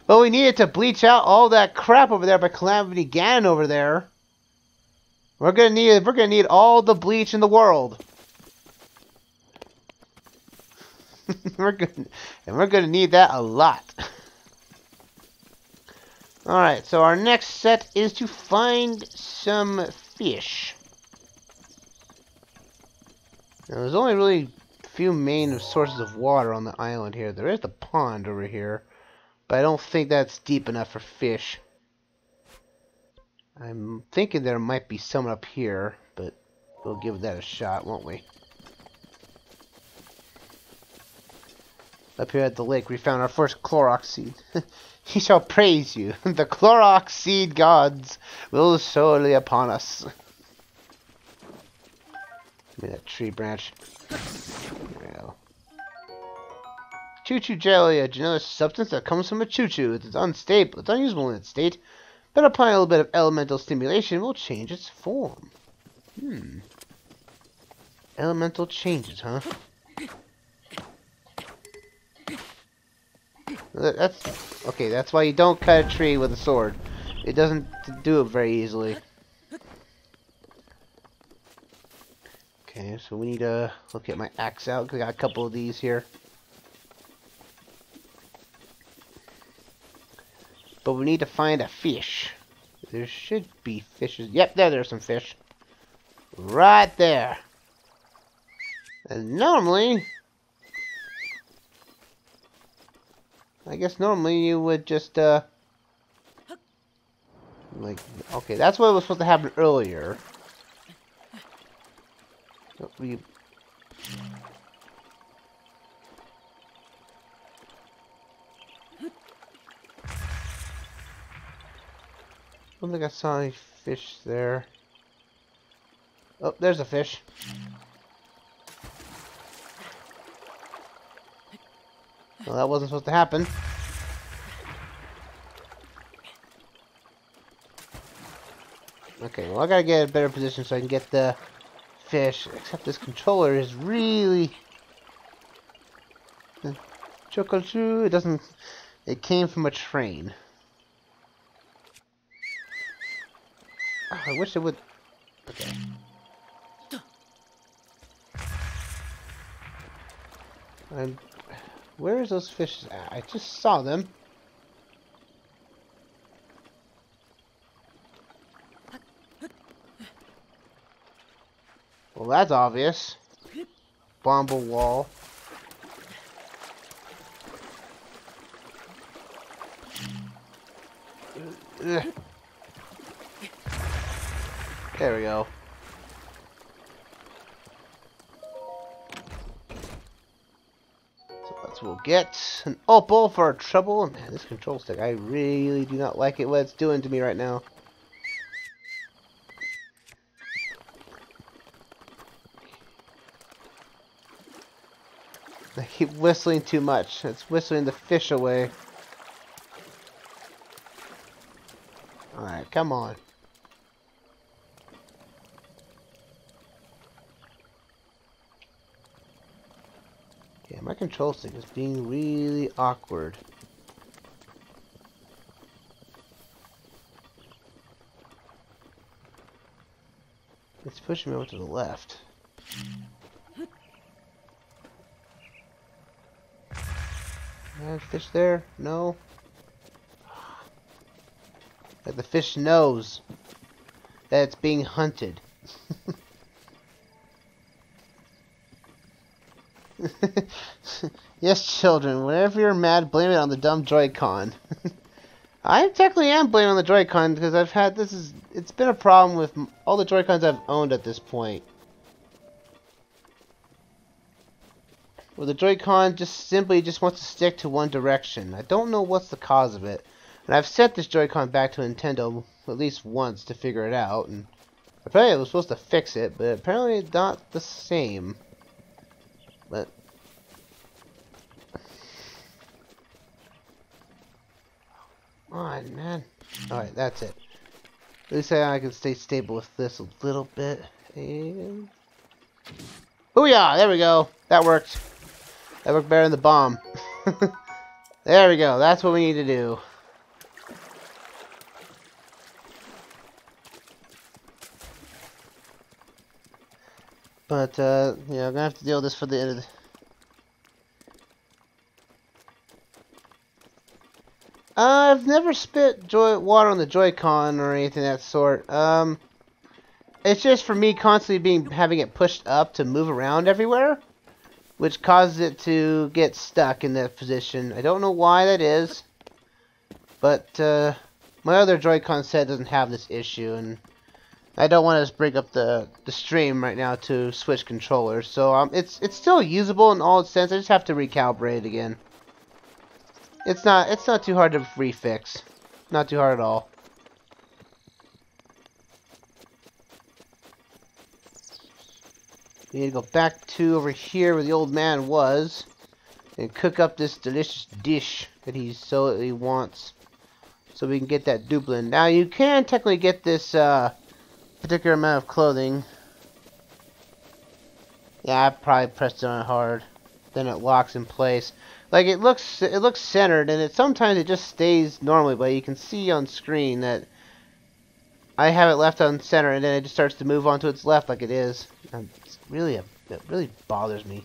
But we needed to bleach out all that crap over there by Calamity Ganon over there. We're gonna need all the bleach in the world. we're gonna need that a lot. Alright, so our next set is to find some fish. Now, there's only really a few main sources of water on the island here. There is the pond over here, but I don't think that's deep enough for fish. I'm thinking there might be some up here, but we'll give that a shot, won't we? Up here at the lake, we found our first Clorox seed. He shall praise you. The Clorox seed gods will surely upon us. Give me that tree branch. There we go. Choo-choo jelly, a genetic substance that comes from a choo-choo. It's unstable. It's unusable in its state, but applying a little bit of elemental stimulation will change its form. Elemental changes, huh? That's okay. That's why you don't cut a tree with a sword. It doesn't do it very easily. Okay, so we need to look at my axe out, because I got a couple of these here. But we need to find a fish. There should be fishes. Yep, there's some fish. Right there. And normally, I guess normally you would just, like, okay, that's what was supposed to happen earlier. We... I don't think I saw any fish there. Oh, there's a fish. Well, that wasn't supposed to happen. Okay, well, I gotta get a better position so I can get the fish. Except this controller is really... Chocolate, it doesn't... It came from a train. Oh, I wish it would... Okay. Where's those fish at? I just saw them. Well, that's obvious. Bomba wall. Ugh. There we go. So that's what we'll get. An opal for our trouble. Man, this control stick, I really do not like it what it's doing to me right now. I keep whistling too much. It's whistling the fish away. Alright, come on. Yeah, my control stick is being really awkward. It's pushing me over to the left. Fish there? No. Like the fish knows that it's being hunted. Yes, children, whenever you're mad, blame it on the dumb Joy-Con. I technically am blaming on the Joy-Con because I've had it's been a problem with all the Joy-Cons I've owned at this point. Where the Joy-Con simply wants to stick to one direction. I don't know what's the cause of it. And I've sent this Joy-Con back to Nintendo at least once to figure it out. And apparently I was supposed to fix it, but apparently it's not the same. But... Come on, man. Alright, that's it. At least I can stay stable with this a little bit. And... Booyah! There we go. That worked. That worked better than the bomb. There we go. That's what we need to do. But, yeah, I'm gonna have to deal with this for the end of the... I've never spit water on the Joy-Con or anything of that sort. It's just for me constantly having it pushed up to move around everywhere, which causes it to get stuck in that position. I don't know why that is, but my other Joy-Con set doesn't have this issue, and I don't want to break up the stream right now to switch controllers. So it's still usable in all its sense. I just have to recalibrate it again. It's not too hard to refix. Not too hard at all. We need to go back to over here where the old man was and cook up this delicious dish that he wants, so we can get that dublin. Now you can technically get this particular amount of clothing. Yeah, I probably pressed it on hard. Then it locks in place. Like it looks centered, and sometimes it just stays normally, but you can see on screen that I have it left on center, and then it just starts to move onto its left like it is. It's really it really bothers me.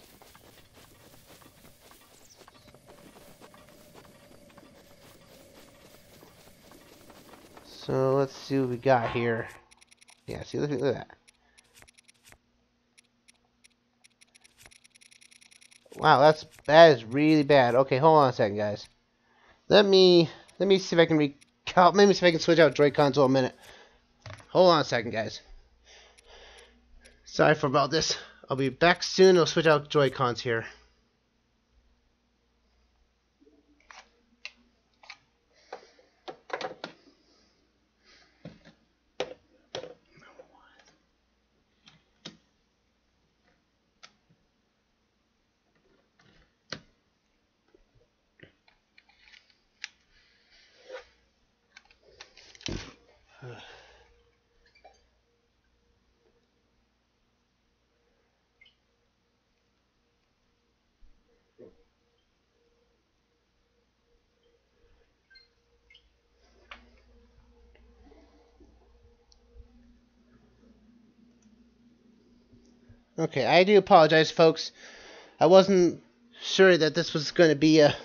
So let's see what we got here. Yeah, see, look at that. Wow, that is really bad. Okay, hold on a second, guys. Let me see if I can maybe see if I can switch out Joy-Cons for a minute. Hold on a second, guys. Sorry for about this. I'll be back soon. I'll switch out Joy-Cons here. Okay, I do apologize, folks. I wasn't sure that this was going to be a...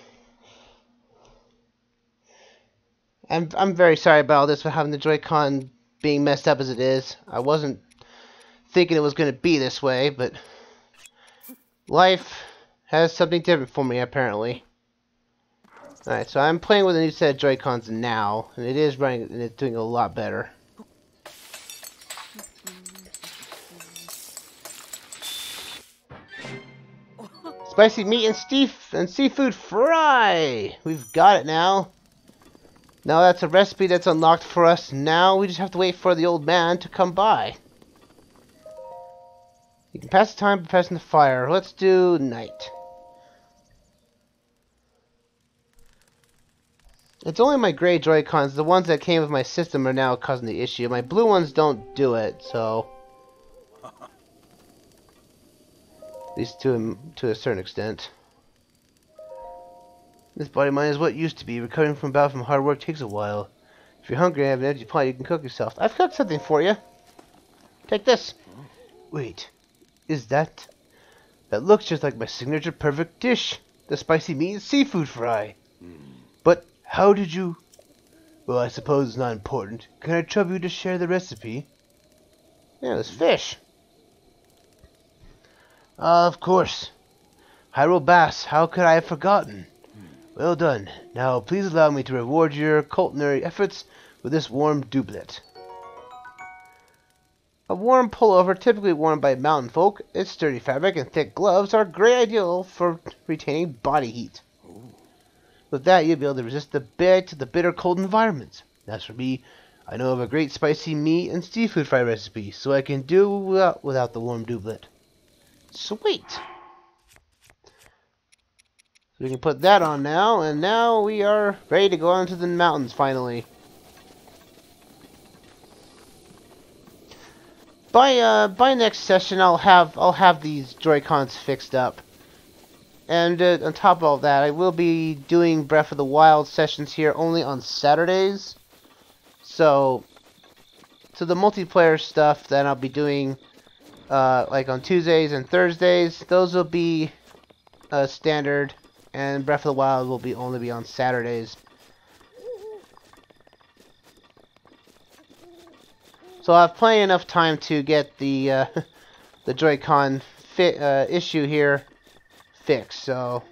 I'm very sorry about all this for having the Joy-Con being messed up as it is. I wasn't thinking it was going to be this way, but life has something different for me, apparently. Alright, so I'm playing with a new set of Joy-Cons now, and it is running, and it's doing a lot better. Spicy meat and seafood fry! We've got it now. Now that's a recipe that's unlocked for us. Now we just have to wait for the old man to come by. You can pass the time by passing the fire. Let's do night. It's only my gray Joy-Cons. The ones that came with my system are now causing the issue. My blue ones don't do it, so... At least to a certain extent. This body of mine is what it used to be. Recovering from bout from hard work takes a while. If you're hungry and have an empty pot, you can cook yourself. I've cooked something for you. Take this. Wait, is that... That looks just like my signature perfect dish. The spicy meat and seafood fry. But how did you... Well, I suppose it's not important. Can I trouble you to share the recipe? Yeah, there's fish. Of course. Hyrule Bass, how could I have forgotten? Well done. Now, please allow me to reward your culinary efforts with this warm doublet. A warm pullover, typically worn by mountain folk, its sturdy fabric and thick gloves are great ideal for retaining body heat. With that, you'll be able to resist the bitter cold environments. As for me, I know of a great spicy meat and seafood fry recipe, so I can do without the warm doublet. Sweet! So we can put that on now, and now we are ready to go on to the mountains finally. by next session, I'll have these Joy-Cons fixed up. And on top of all that, I will be doing Breath of the Wild sessions here only on Saturdays. So the multiplayer stuff that I'll be doing like on Tuesdays and Thursdays, those will be standard, and Breath of the Wild will only be on Saturdays. So I have plenty enough time to get the the Joy-Con issue here fixed. So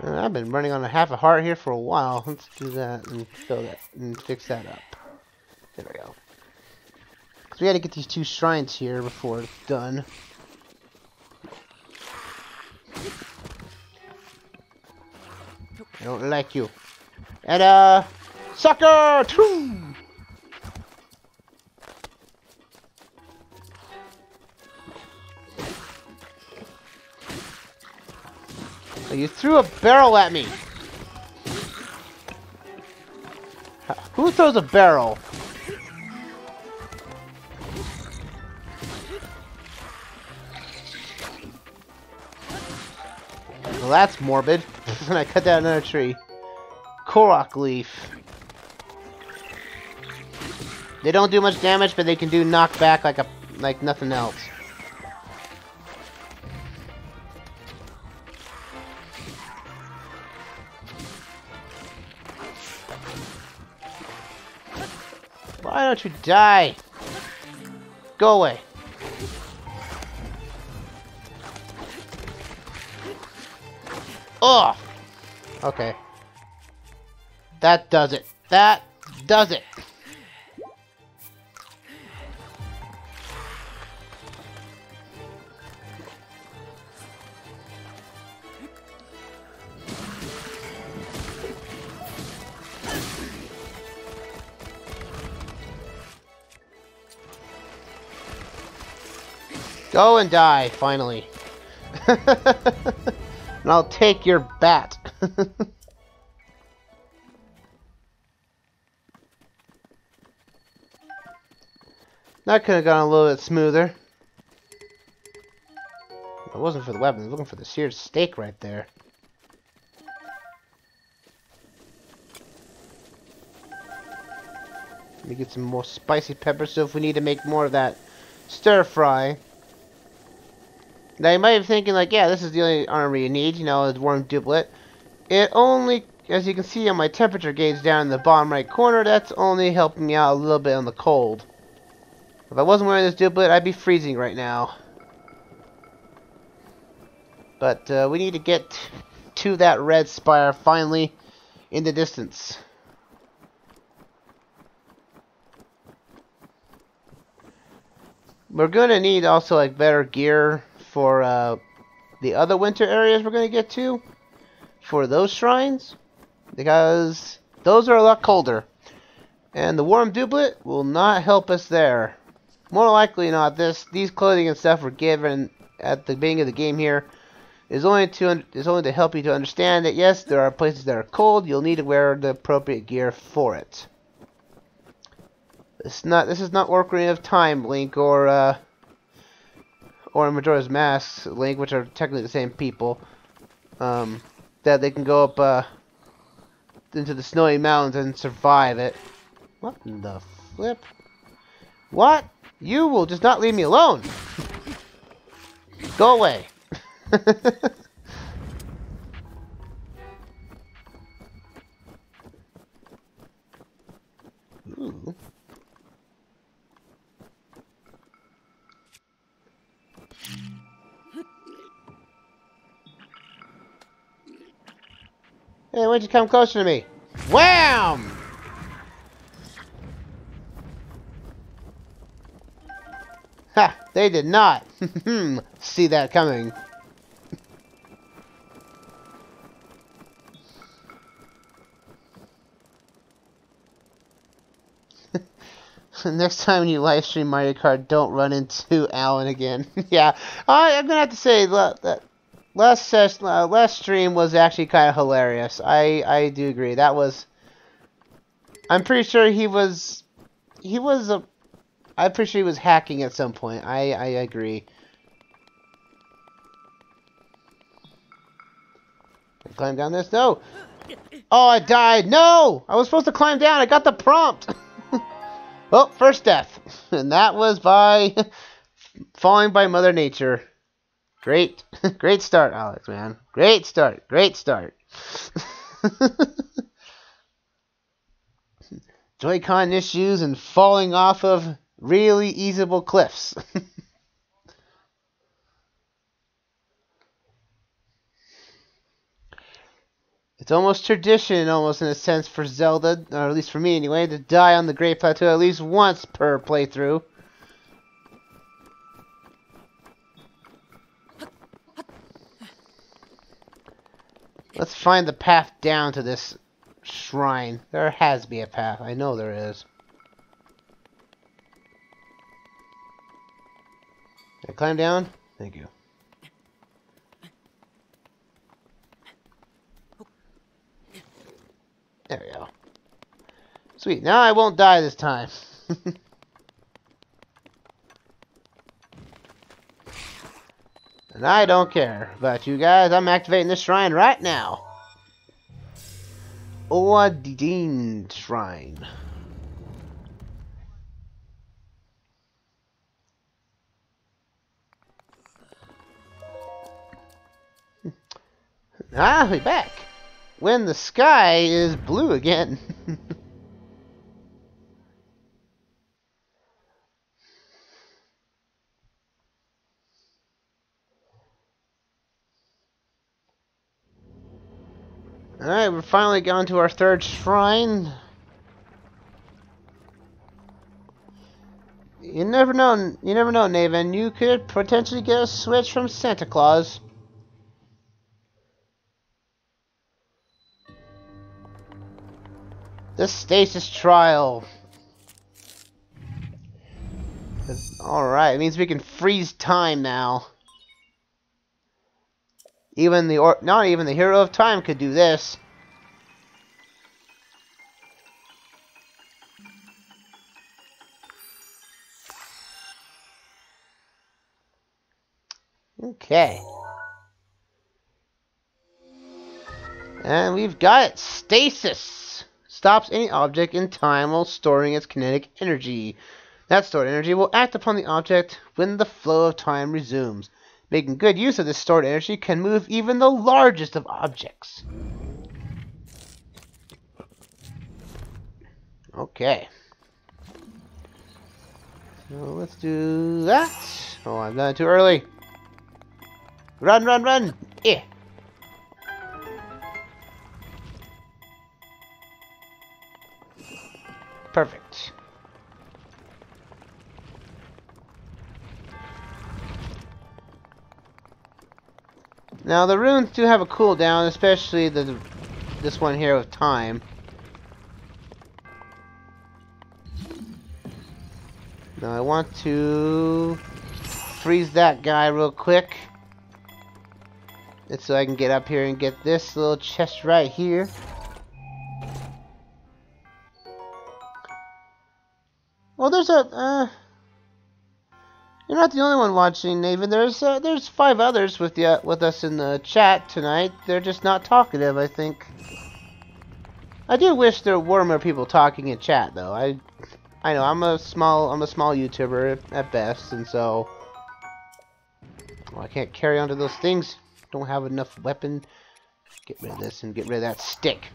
I've been running on a half a heart here for a while. Let's do that and fill that and fix that up. There we go. Because we got to get these 2 shrines here before it's done. I don't like you. And sucker! True! Oh, you threw a barrel at me. Who throws a barrel? Well, that's morbid. And I cut down another tree. Korok leaf. They don't do much damage, but they can do knockback like nothing else. Why don't you die? Go away. Oh! Okay. That does it. That does it. Go and die, finally. And I'll take your bat. That could have gone a little bit smoother. It wasn't for the weapon. I was looking for the seared steak right there. Let me get some more spicy pepper, so if we need to make more of that stir fry. Now you might be thinking like, yeah, this is the only armor you need, you know, a worm duplet. It only, as you can see on my temperature gauge down in the bottom right corner, that's only helping me out a little bit on the cold. If I wasn't wearing this duplet, I'd be freezing right now. But we need to get to that red spire finally in the distance. We're going to need also like better gear for the other winter areas we're going to get to for those shrines, because those are a lot colder. And the warm duplet will not help us there. More likely not, these clothing and stuff were given at the beginning of the game here is only to help you to understand that yes, there are places that are cold. You'll need to wear the appropriate gear for it. This is not Ocarina of Time, Link, or Majora's Mask, Link, which are technically the same people. That they can go up into the snowy mountains and survive it. What in the flip? What? You will just not leave me alone. Go away. Ooh. Hey, why don't you come closer to me? Wham! Ha! They did not. See that coming. Next time you live stream Mario Kart, don't run into Alan again. Yeah, I'm gonna have to say that last stream was actually kind of hilarious. I do agree. That was. I'm pretty sure he was. I'm pretty sure he was hacking at some point. I agree. Climb down this? No! Oh, I died! No! I was supposed to climb down! I got the prompt! Well, first death. And that was by falling by Mother Nature. Great. Great start, Alex, man. Great start. Great start. Joy-Con issues and falling off of really easeable cliffs. It's almost tradition, almost in a sense, for Zelda, or at least for me anyway, to die on the Great Plateau at least once per playthrough. Let's find the path down to this shrine. There has to be a path. I know there is. Can I climb down? Thank you. There we go. Sweet. Now I won't die this time. And I don't care about you guys. I'm activating this shrine right now. Oadine Shrine. Ah, we're back. When the sky is blue again. Alright, we're finally gone to our third shrine. You never know, Naven. You could potentially get a switch from Santa Claus. The stasis trial. Alright, it means we can freeze time now. Not even the hero of time could do this. Okay. And we've got it. Stasis. Stops any object in time while storing its kinetic energy. That stored energy will act upon the object when the flow of time resumes. Making good use of this stored energy can move even the largest of objects. Okay. So let's do that. Oh, I've done it too early. Run, run, run! Yeah. Perfect. Now the runes do have a cooldown, especially this one here with time. Now I want to freeze that guy real quick. It's so I can get up here and get this little chest right here. Well, there's you're not the only one watching, Nathan. There's 5 others with us in the chat tonight. They're just not talkative, I think. I do wish there were more people talking in chat, though. I know I'm a small YouTuber at best, and so I can't carry onto those things. Don't have enough weapon. Get rid of this and get rid of that stick.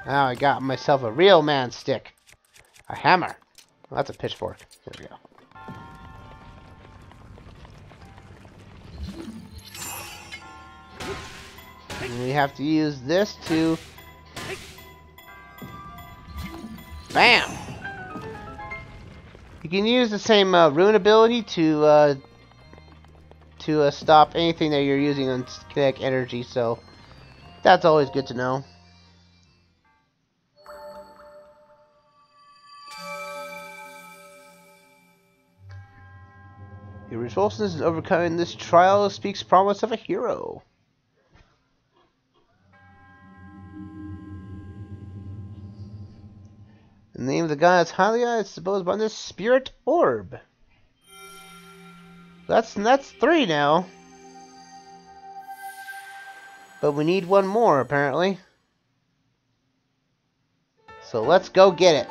Now I got myself a real man stick. A hammer. Well, that's a pitchfork. There we go. And we have to use this to... Bam! You can use the same rune ability to stop anything that you're using on kinetic energy, so that's always good to know. Your resources in overcoming this trial speaks promise of a hero. The name of the goddess Hylia is supposed by this spirit orb. That's 3 now. But we need one more, apparently. So let's go get it.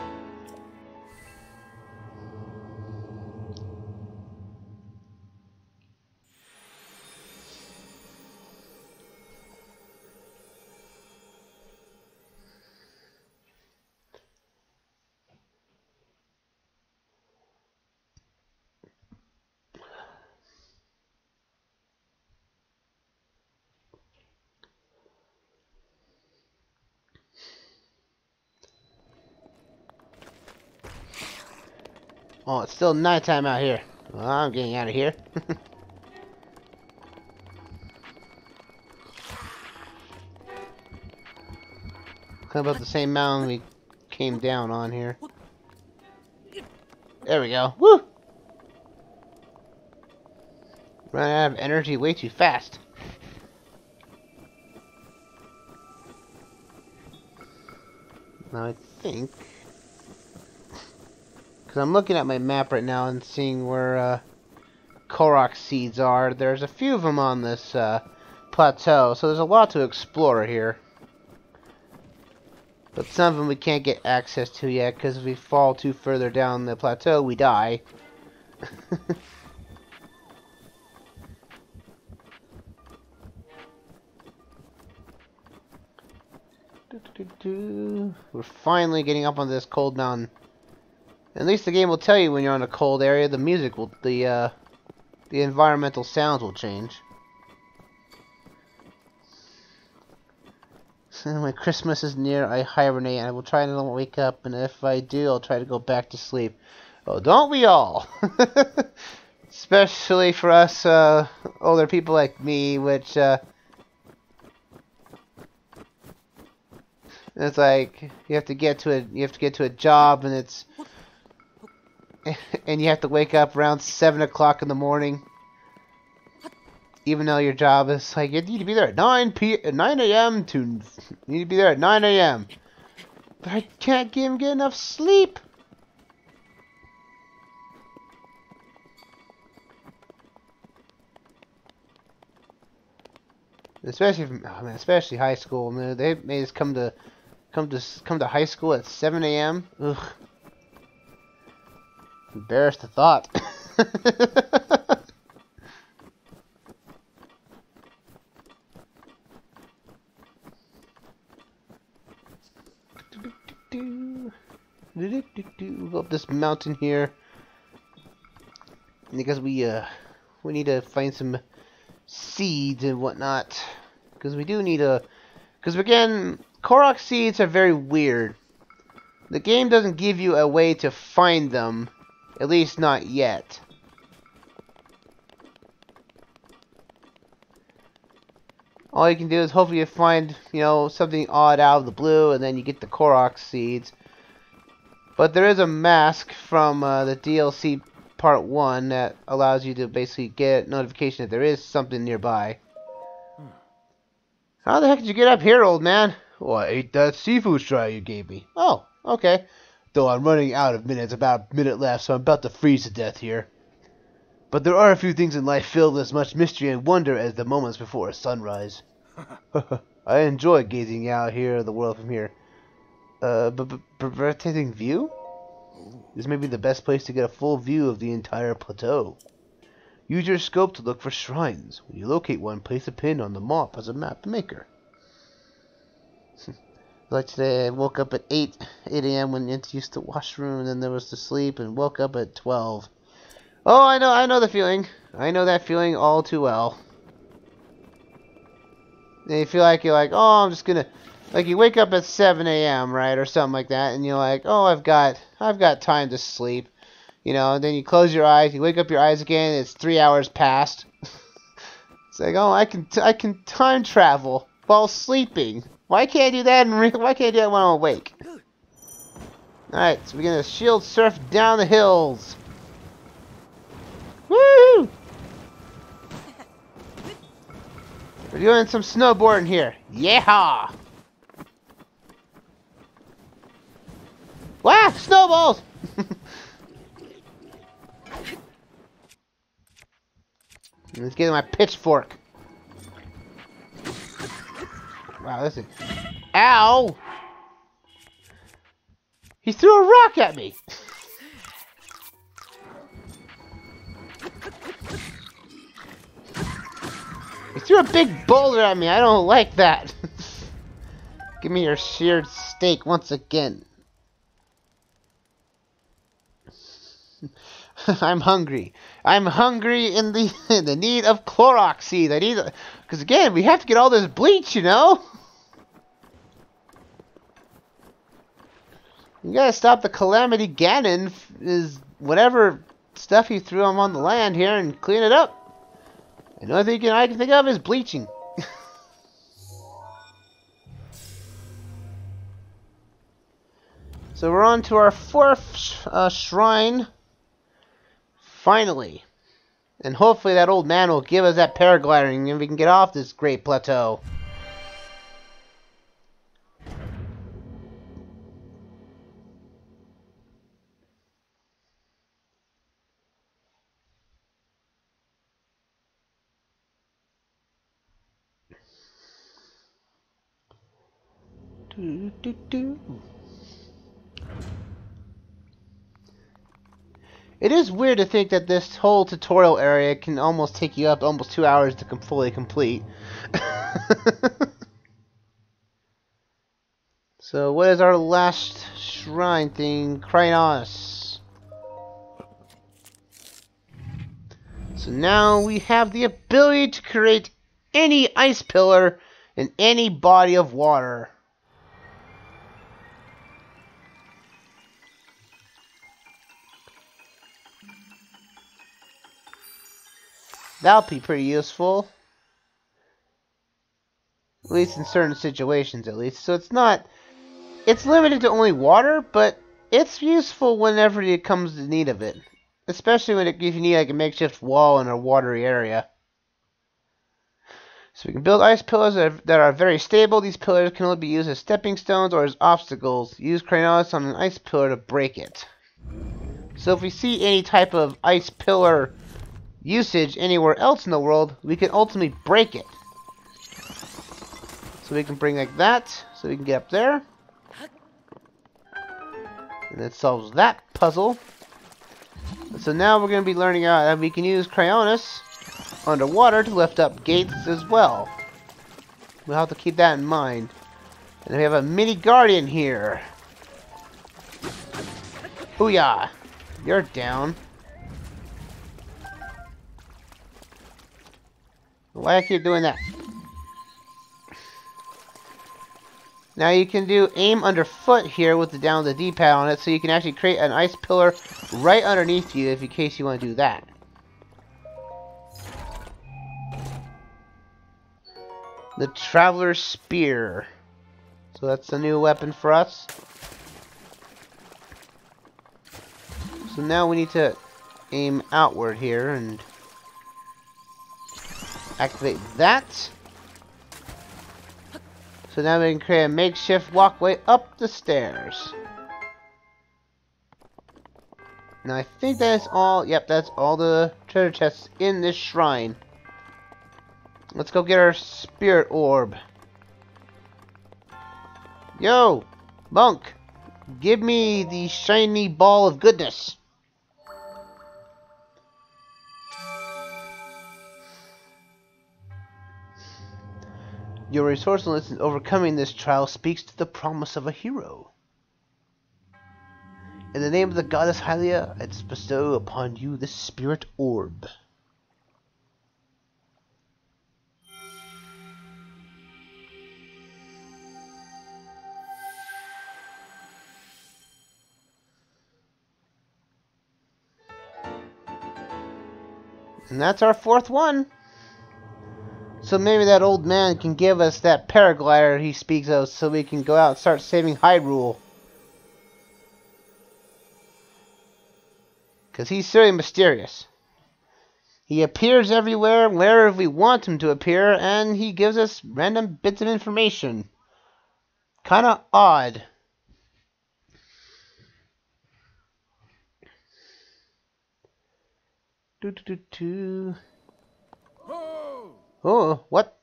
Oh, it's still nighttime out here. Well, I'm getting out of here. Kind of about the same mountain we came down on here. There we go. Woo! Run out of energy way too fast. Now I think... because I'm looking at my map right now and seeing where Korok seeds are. There's a few of them on this plateau, so there's a lot to explore here. But some of them we can't get access to yet, because if we fall too further down the plateau, we die. We're finally getting up on this cold mountain. At least the game will tell you when you're on a cold area. The music will, the environmental sounds will change. So when Christmas is near, I hibernate, and I will try to not wake up, and if I do, I'll try to go back to sleep. Oh, don't we all? Especially for us older people like me, which it's like you have to get to a job, and it's and you have to wake up around 7 o'clock in the morning. Even though your job is like, you need to be there at 9 a.m. to... you need to be there at 9 a.m. But I can't even get enough sleep. Especially, especially high school. Man, they made us come to high school at 7 a.m. Ugh. Embarrassed the thought. We'll go up this mountain here because we need to find some seeds and whatnot, because we do need because again, Korok seeds are very weird. The game doesn't give you a way to find them, at least not yet. All you can do is hopefully you find, something odd out of the blue, and then you get the Korok seeds. But there is a mask from the DLC Part 1 that allows you to basically get notification that there is something nearby. How the heck did you get up here, old man? Well, I ate that seafood straw you gave me. Oh, okay. Though I'm running out of minutes, about a minute left, so I'm about to freeze to death here. But there are a few things in life filled with as much mystery and wonder as the moments before a sunrise. I enjoy gazing out here at the world from here. Breathtaking view? This may be the best place to get a full view of the entire plateau. Use your scope to look for shrines. When you locate one, place a pin on the map as a map maker. Like today, I woke up at 8 a.m. when I used the washroom, and then there was to sleep, and woke up at 12. Oh, I know the feeling. I know that feeling all too well. And you feel like you're like, oh, I'm just gonna, like you wake up at 7 a.m. right, or something like that, and you're like, oh, I've got time to sleep, and then you close your eyes, you wake up your eyes again, it's 3 hours past. It's like, oh, I can time travel while sleeping. Why can't I do that? Why can't I do that when I'm awake? All right, so we're gonna shield surf down the hills. Woo! We're doing some snowboarding here. Yeah! Wow! snowballs! Let's get my pitchfork. Wow, this is... Ow! He threw a rock at me! He threw a big boulder at me. I don't like that. Give me your seared steak once again. I'm hungry. I'm hungry in the need of Clorox seeds. I need... Because again, we have to get all this bleach, you know? You gotta stop the Calamity Ganon, is whatever stuff he threw him on the land here, and clean it up. And the only thing I can think of is bleaching. So we're on to our fourth shrine. Finally. And hopefully that old man will give us that paragliding and we can get off this great plateau. It is weird to think that this whole tutorial area can almost take you up almost 2 hours to fully complete. So what is our last shrine thing? Krynos. So now we have the ability to create any ice pillar in any body of water. That'll be pretty useful. At least in certain situations, at least. So it's limited to only water, but it's useful whenever it comes to need of it. Especially if you need like a makeshift wall in a watery area. So we can build ice pillars that are very stable. These pillars can only be used as stepping stones or as obstacles. Use Krynos on an ice pillar to break it. So if we see any type of ice pillar usage anywhere else in the world, we can ultimately break it. So we can bring like that, so we can get up there. And that solves that puzzle. So now we're going to be learning that we can use Krynos underwater to lift up gates as well. We'll have to keep that in mind. And we have a mini guardian here. Booyah! You're down. Why I keep doing that? Now you can do aim underfoot here with the down the D-pad on it, so you can actually create an ice pillar right underneath you if in case you want to do that. The Traveler's Spear. So that's a new weapon for us. So now we need to aim outward here and activate that. So now we can create a makeshift walkway up the stairs. Now I think that's all. Yep, that's all the treasure chests in this shrine. Let's go get our spirit orb. Yo, monk, give me the shiny ball of goodness. Your resourcefulness in overcoming this trial speaks to the promise of a hero. In the name of the goddess Hylia, I bestow upon you this spirit orb. And that's our fourth one. So maybe that old man can give us that paraglider he speaks of so we can go out and start saving Hyrule. Because he's certainly mysterious. He appears everywhere, wherever we want him to appear, and he gives us random bits of information. Kinda odd. Do, do, do, do. Oh, what?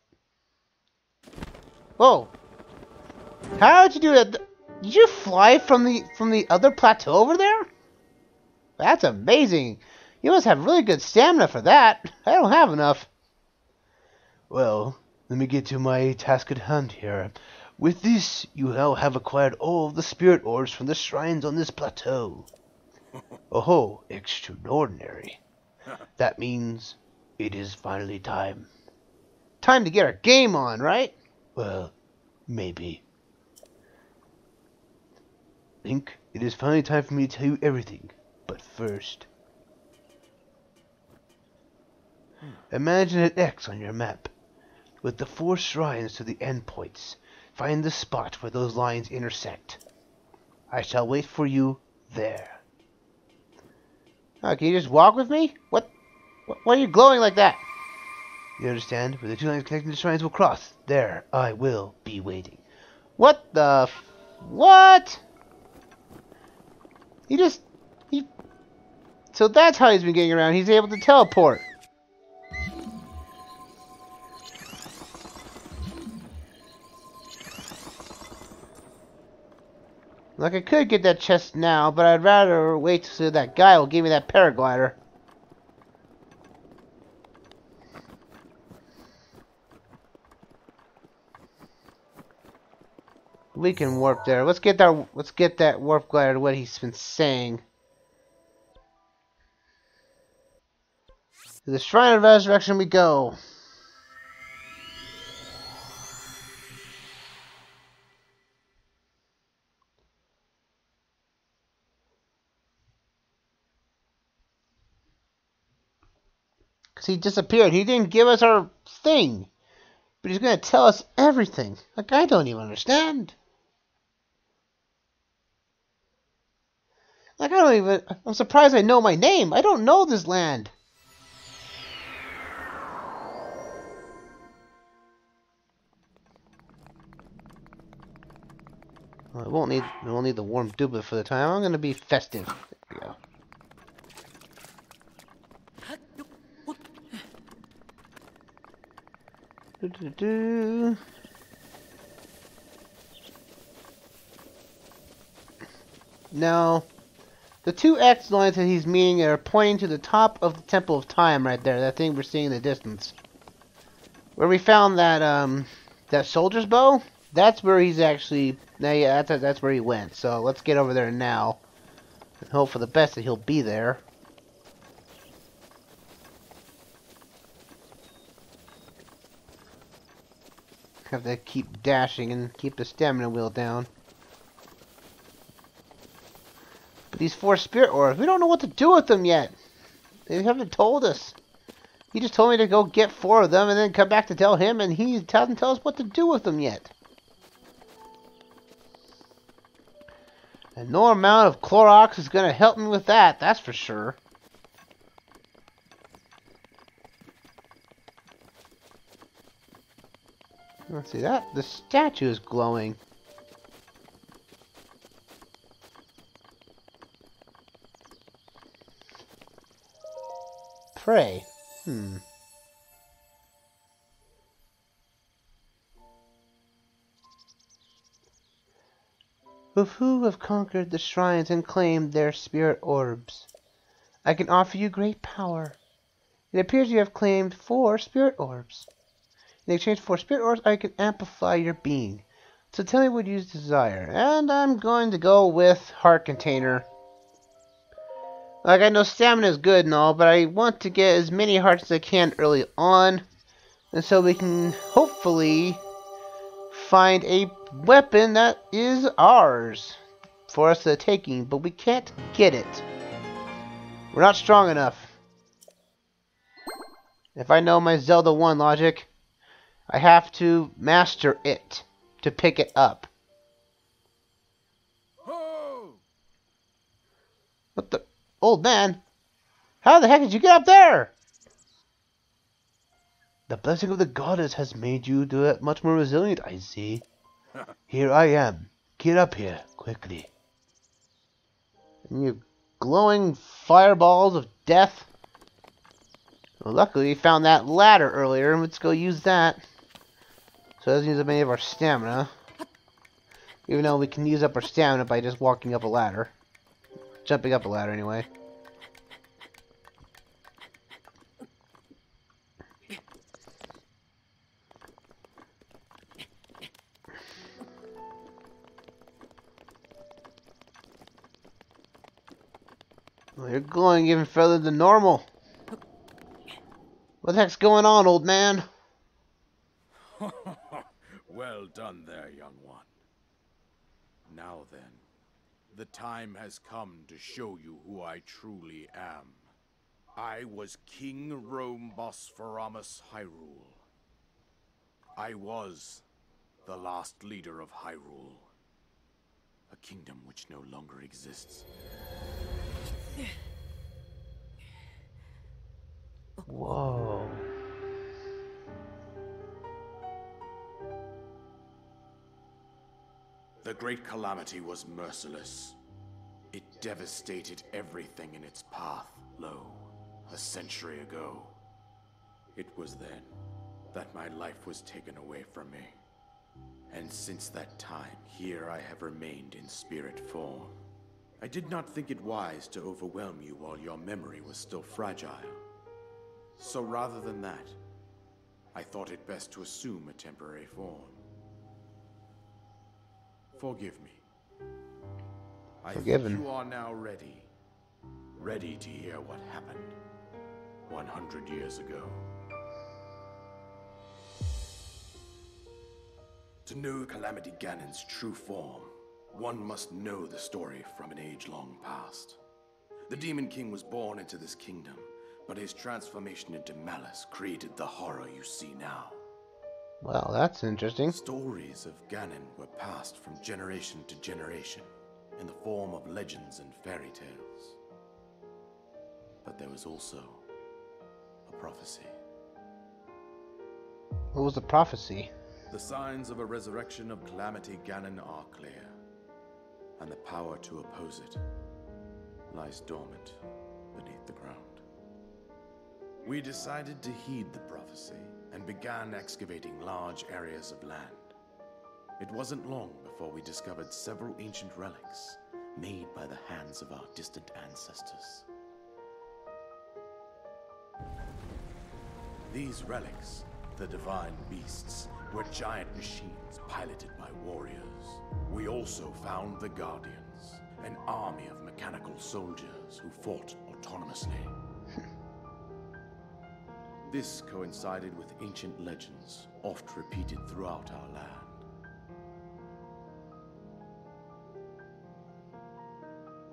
Whoa! How'd you do that? Did you fly from the other plateau over there? That's amazing. You must have really good stamina for that. I don't have enough. Well, let me get to my task at hand here. With this, you now have acquired all of the spirit orbs from the shrines on this plateau. Oh, extraordinary. That means it is finally time. Time to get our game on, right? Well, maybe. Link, it is finally time for me to tell you everything. But first, imagine an X on your map, with the 4 shrines to the endpoints. Find the spot where those lines intersect. I shall wait for you there. Oh, can you just walk with me? What are you glowing like that? You understand? Where the 2 lines connecting the shrines will cross. There, I will be waiting. What the what? So that's how he's been getting around. He's able to teleport. Like, I could get that chest now, but I'd rather wait to see if that guy will give me that paraglider. We can warp there. Let's get that warp glider to what he's been saying. To the Shrine of Resurrection we go. Because he disappeared. He didn't give us our thing. But he's going to tell us everything. Like, I don't even understand. Like, I'm surprised I know my name. I don't know this land. Well, we won't need the warm dooblet for the time. I'm going to be festive. There we go. Do-do-do. Now, the 2 X lines that he's meaning are pointing to the top of the Temple of Time right there. That thing we're seeing in the distance. Where we found that soldier's bow. That's where he's actually... Yeah, that's where he went. So let's get over there now. And hope for the best that he'll be there. Have to keep dashing and keep the stamina wheel down. But these 4 spirit orbs, we don't know what to do with them yet. They haven't told us. He just told me to go get 4 of them and then come back to tell him, and he doesn't tell us what to do with them yet. And no amount of Clorox is going to help me with that, that's for sure. Let's see that. The statue is glowing. Pray. With who have conquered the shrines and claimed their spirit orbs, I can offer you great power. It appears you have claimed 4 spirit orbs. In exchange for spirit orbs, I can amplify your being. So tell me what you desire. And I'm going to go with heart container. Like, I know stamina is good and all, but I want to get as many hearts as I can early on. And so we can hopefully find a weapon that is ours for us to taking. But we can't get it. We're not strong enough. If I know my Zelda 1 logic, I have to master it to pick it up. What the? Old man? How the heck did you get up there? The blessing of the goddess has made you much more resilient, I see. Here I am. Get up here, quickly. And you glowing fireballs of death? Well, luckily we found that ladder earlier, and let's go use that. So it doesn't use up any of our stamina. Even though we can use up our stamina by just walking up a ladder. Jumping up a ladder, anyway. Well, you're glowing even further than normal. What the heck's going on, old man? Well done there, young one. Now then, the time has come to show you who I truly am. I was King Rome Bosphoramos Hyrule. I was the last leader of Hyrule, a kingdom which no longer exists. Whoa. The Great Calamity was merciless. It devastated everything in its path, lo, a century ago. It was then that my life was taken away from me. And since that time, here I have remained in spirit form. I did not think it wise to overwhelm you while your memory was still fragile. So rather than that, I thought it best to assume a temporary form. Forgive me. I think you are now ready. Ready to hear what happened 100 years ago. To know Calamity Ganon's true form, one must know the story from an age long past. The Demon King was born into this kingdom, but his transformation into malice created the horror you see now. Well, that's interesting. Stories of Ganon were passed from generation to generation in the form of legends and fairy tales. But there was also a prophecy. What was the prophecy? The signs of a resurrection of Calamity Ganon are clear, and the power to oppose it lies dormant beneath the ground. We decided to heed the prophecy and began excavating large areas of land. It wasn't long before we discovered several ancient relics made by the hands of our distant ancestors. These relics, the divine beasts, were giant machines piloted by warriors. We also found the Guardians, an army of mechanical soldiers who fought autonomously. This coincided with ancient legends, oft repeated throughout our land.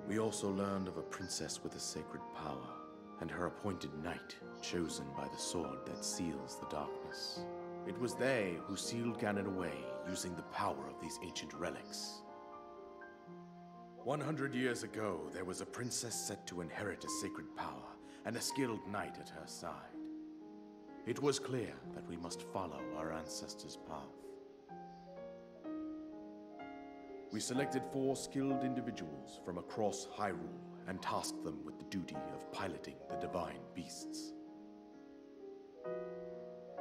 We also learned of a princess with a sacred power, and her appointed knight, chosen by the sword that seals the darkness. It was they who sealed Ganon away using the power of these ancient relics. 100 years ago, there was a princess set to inherit a sacred power, and a skilled knight at her side. It was clear that we must follow our ancestors' path. We selected 4 skilled individuals from across Hyrule and tasked them with the duty of piloting the divine beasts.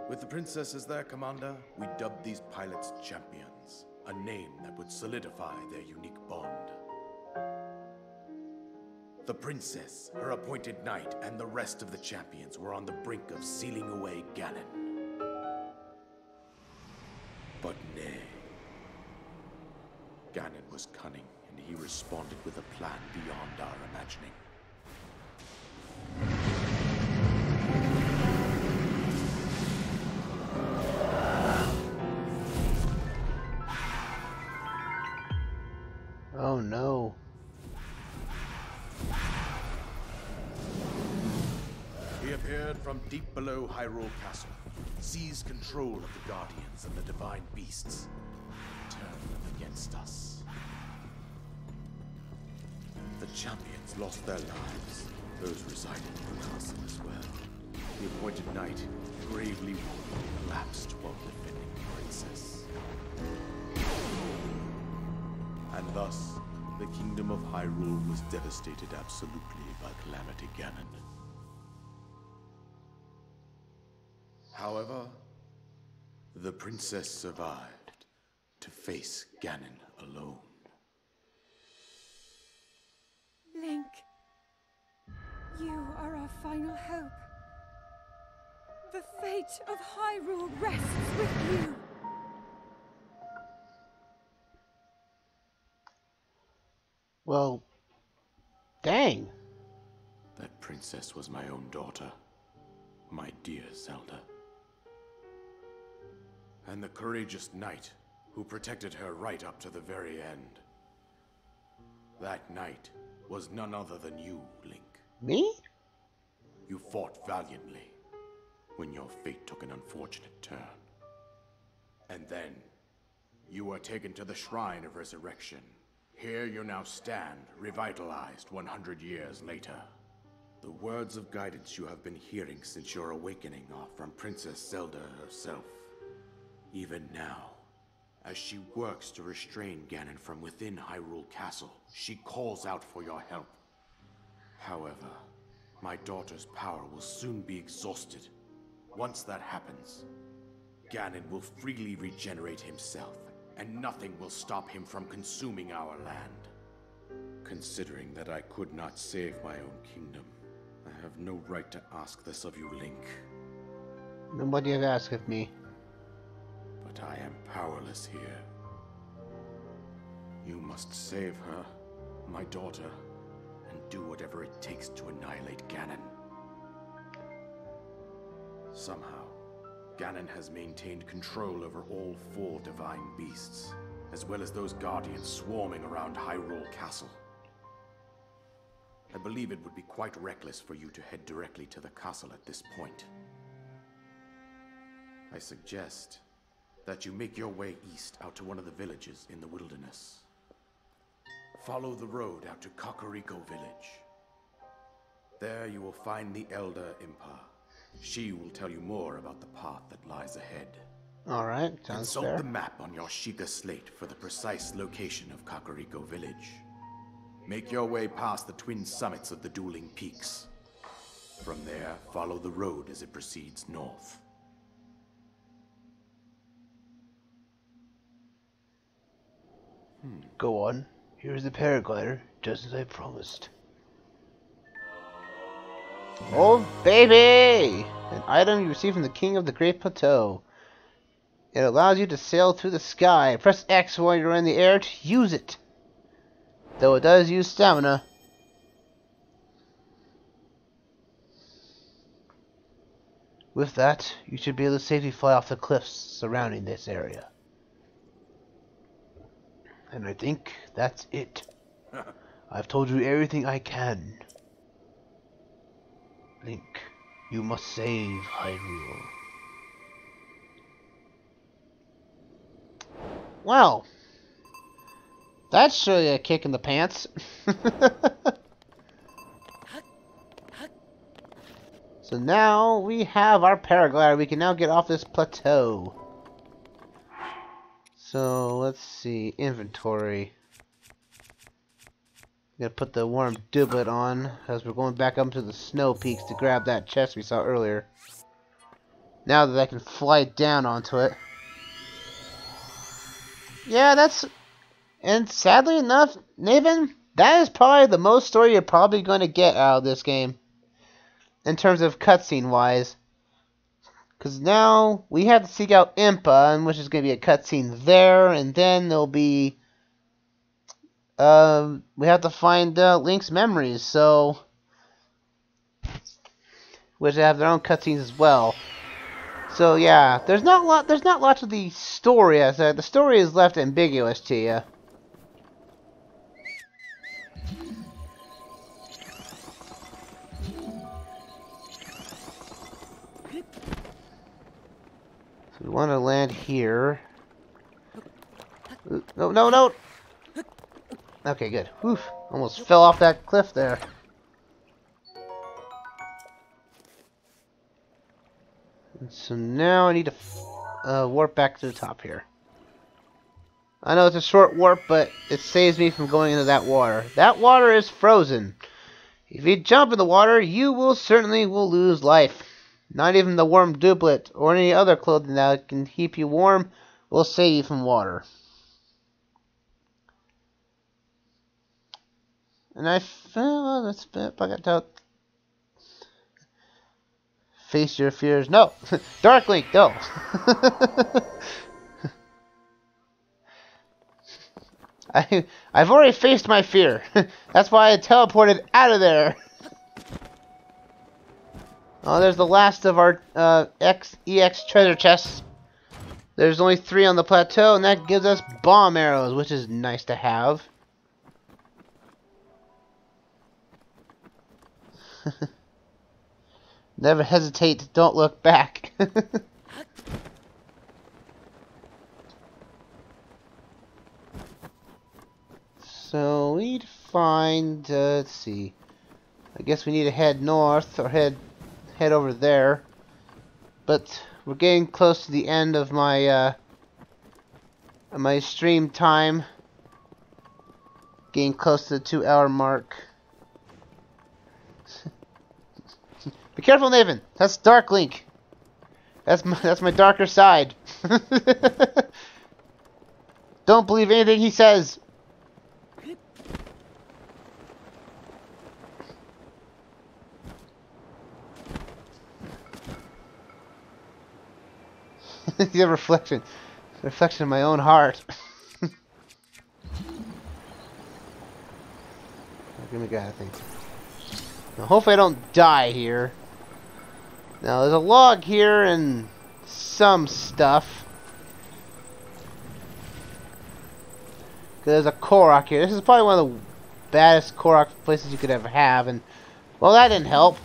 With the princess as their commander, we dubbed these pilots champions, a name that would solidify their unique bond. The princess, her appointed knight, and the rest of the champions were on the brink of sealing away Ganon. But nay. Ganon was cunning, and he responded with a plan beyond our imagining. Oh no. He appeared from deep below Hyrule Castle, seized control of the Guardians and the divine beasts, turned them against us. The champions lost their lives, those residing in the castle as well. The appointed knight, gravely wounded, collapsed while defending the princess. And thus, the kingdom of Hyrule was devastated absolutely by Calamity Ganon. However, the princess survived to face Ganon alone. Link, you are our final hope. The fate of Hyrule rests with you. Well, dang. That princess was my own daughter, my dear Zelda. And the courageous knight who protected her right up to the very end. That knight was none other than you, Link. Me? You fought valiantly when your fate took an unfortunate turn. And then, you were taken to the Shrine of Resurrection. Here you now stand, revitalized 100 years later. The words of guidance you have been hearing since your awakening are from Princess Zelda herself. Even now, as she works to restrain Ganon from within Hyrule Castle, she calls out for your help. However, my daughter's power will soon be exhausted. Once that happens, Ganon will freely regenerate himself, and nothing will stop him from consuming our land. Considering that I could not save my own kingdom, I have no right to ask this of you, Link. Nobody has asked of me. But I am powerless here. You must save her, my daughter, and do whatever it takes to annihilate Ganon. Somehow, Ganon has maintained control over all 4 divine beasts, as well as those guardians swarming around Hyrule Castle. I believe it would be quite reckless for you to head directly to the castle at this point. I suggest that you make your way east out to one of the villages in the wilderness. Follow the road out to Kakariko Village. There you will find the Elder Impa. She will tell you more about the path that lies ahead. Alright, sounds Consult fair. the map on your Sheikah slate for the precise location of Kakariko Village. Make your way past the twin summits of the dueling peaks. From there, follow the road as it proceeds north. Go on. Here's the paraglider, just as I promised. Oh, baby! An item you receive from the King of the Great Plateau. It allows you to sail through the sky. Press X while you're in the air to use it. Though it does use stamina. With that, you should be able to safely fly off the cliffs surrounding this area. And I think that's it. I've told you everything I can. Link, you must save Hyrule. Well, that's surely a kick in the pants. So now we have our paraglider. We can now get off this plateau. So let's see, inventory. Gotta put the warm doublet on as we're going back up to the snow peaks to grab that chest we saw earlier. Now that I can fly down onto it. Yeah, that's... And sadly enough, Nathan, that is probably the most story you're probably going to get out of this game. In terms of cutscene wise. Because now we have to seek out Impa, which is going to be a cutscene there, and then there'll be... we have to find Link's memories, so... which have their own cutscenes as well. So yeah, there's not lots of the story, as the story is left ambiguous to you. So we want to land here. No, no, no! Okay, good. Whew, almost fell off that cliff there. And so now I need to warp back to the top here. I know it's a short warp, but it saves me from going into that water. That water is frozen. If you jump in the water, you will certainly lose life. Not even the warm doublet or any other clothing that can keep you warm will save you from water. And I feel that's a bit bugged out. Face your fears. No! Dark Link, no! I've already faced my fear. That's why I teleported out of there. Oh, there's the last of our EX treasure chests. There's only 3 on the plateau, and that gives us bomb arrows, which is nice to have. Never hesitate, don't look back. So we need to find, let's see. I guess we need to head north, or head over there. But we're getting close to the end of my my stream time. Getting close to the 2-hour mark. Be careful, Nathan. That's Dark Link. That's my darker side. Don't believe anything he says. The reflection of my own heart. Give me that thing. Now, hopefully I don't die here. Now, there's a log here and some stuff. There's a Korok here. This is probably one of the baddest Korok places you could ever have, and well, that didn't help.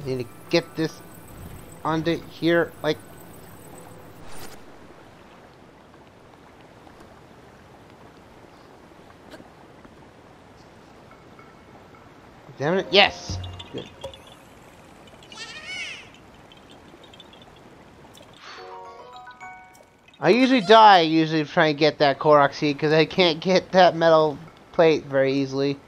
Need to get this onto here, like. Damn it! Yes. Good. I usually die. Trying to get that Korok seed because I can't get that metal plate very easily.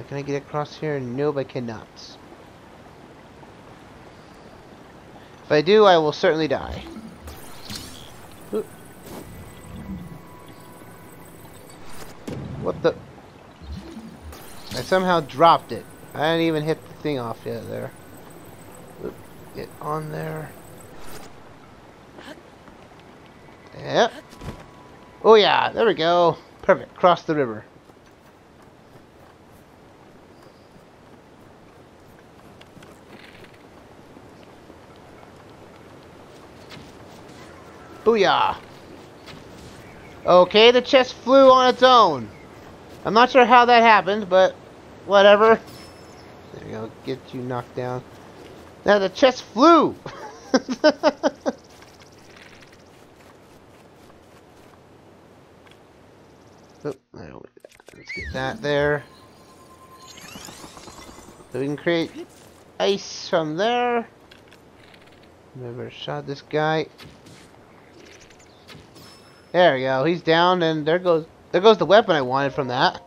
Can I get across here? Nope, I cannot. If I do, I will certainly die. Oop. What the? I somehow dropped it. I didn't even hit the thing off yet there. Oop. Get on there. Yep. Oh yeah, there we go. Perfect. Cross the river. Booyah! Okay, the chest flew on its own. I'm not sure how that happened, but whatever. There we go, get you knocked down. Now the chest flew! Oh, let's get that there. So we can create ice from there. Never shot this guy. There we go. He's down, and there goes the weapon I wanted from that.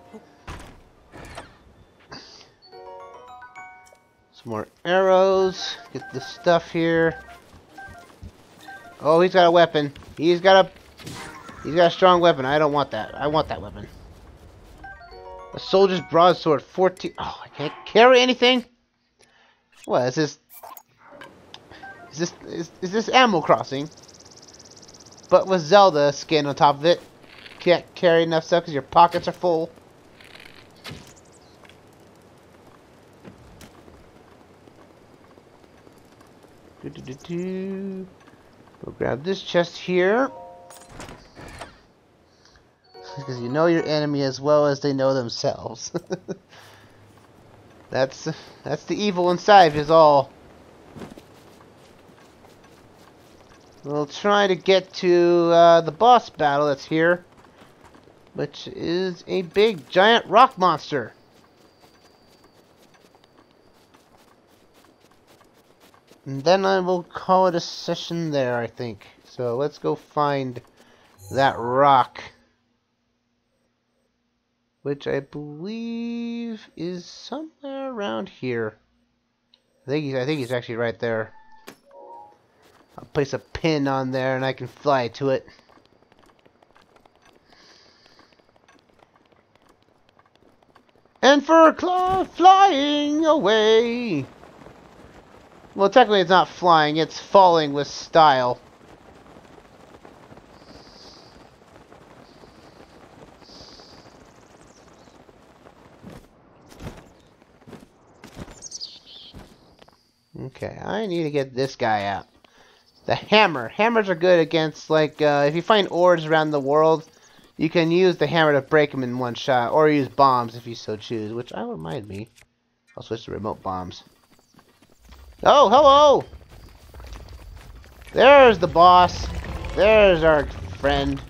Some more arrows. Get the stuff here. Oh, he's got a weapon. He's got a strong weapon. I don't want that. I want that weapon. A soldier's broadsword. 14. Oh, I can't carry anything. What is this? Is this Animal Crossing? But with Zelda skin on top of it. Can't carry enough stuff because your pockets are full. We'll grab this chest here. Because you know your enemy as well as they know themselves. That's the evil inside is all. We'll try to get to the boss battle that's here, which is a big giant rock monster. And then I will call it a session there, I think. So let's go find that rock, which I believe is somewhere around here. I think he's actually right there. I'll place a pin on there and I can fly to it. And for flying away. Well, technically it's not flying, it's falling with style. Okay, I need to get this guy out. The hammer. Hammers are good against, like, if you find ores around the world, you can use the hammer to break them in one shot, or use bombs if you so choose, which I don't mind me. I'll switch to remote bombs. Oh, hello! There's the boss. There's our friend.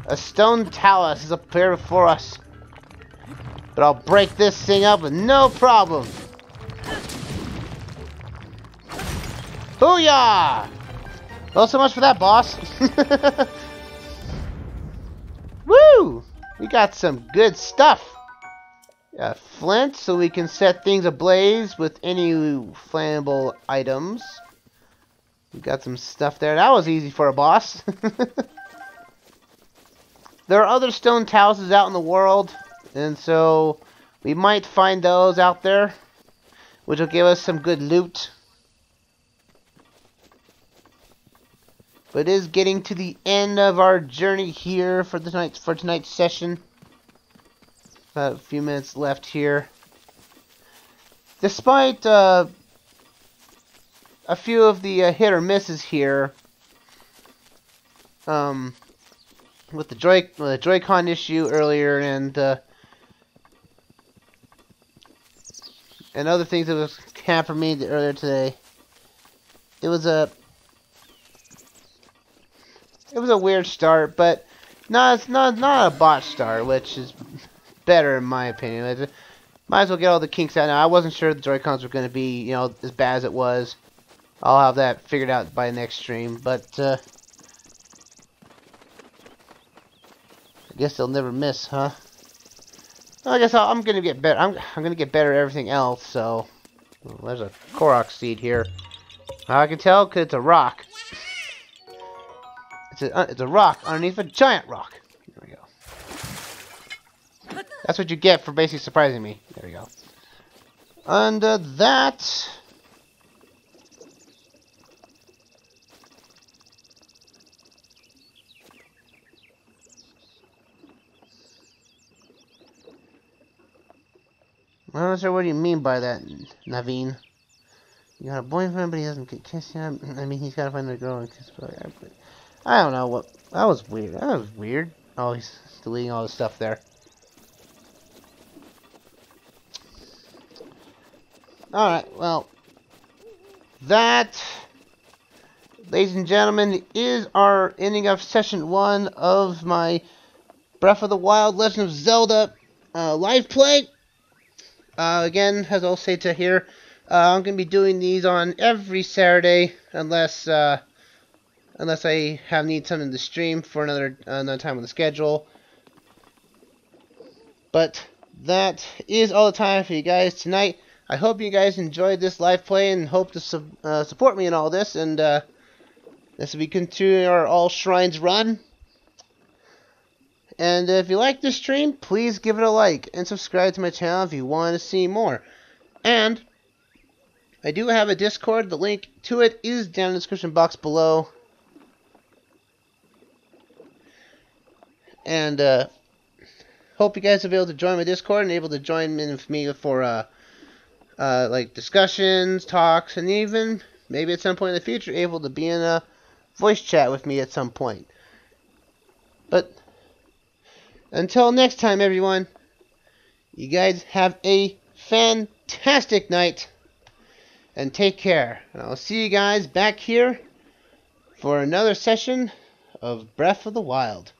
A stone talus is up here before us. But I'll break this thing up with no problem. Booyah! Well, so much for that, boss. Woo! We got some good stuff. Flint, so we can set things ablaze with any flammable items. We got some stuff there. That was easy for a boss. There are other stone taluses out in the world, and so we might find those out there, which will give us some good loot. But it is getting to the end of our journey here for tonight's session. About a few minutes left here. Despite a few of the hit or misses here, with the Joy-Con issue earlier and other things that was hampering me earlier today, it was a weird start, but it's not a botch start, which is better in my opinion. Might as well get all the kinks out now. I wasn't sure the Joy-Cons were going to be, you know, as bad as it was. I'll have that figured out by next stream, but I guess they'll never miss, huh? Well, I guess I'm gonna get better. I'm gonna get better at everything else. So there's a Korok seed here. How I can tell? 'Cause it's a rock. It's a rock underneath a giant rock. There we go. That's what you get for basically surprising me. There we go. And that. I'm not sure what you mean by that, Naveen. You got a boyfriend, but he doesn't get kissed yet. I mean, he's got to find a girl and kiss. I don't know what. That was weird. That was weird. Oh, he's deleting all the stuff there. Alright, well. That, ladies and gentlemen, is our ending of session 1 of my Breath of the Wild Legend of Zelda live play. Again, as I'll say to here, I'm going to be doing these on every Saturday, unless I need something to stream for another time on the schedule. But that is all the time for you guys tonight. I hope you guys enjoyed this live play and hope to support me in all this. And this will be continuing our All Shrines run. And if you like this stream, please give it a like and subscribe to my channel if you want to see more. And I do have a Discord. The link to it is down in the description box below. And hope you guys will be able to join my Discord and able to join in with me for like discussions, talks, and even maybe at some point in the future able to be in a voice chat with me at some point. But until next time, everyone, you guys have a fantastic night and take care. And I'll see you guys back here for another session of Breath of the Wild.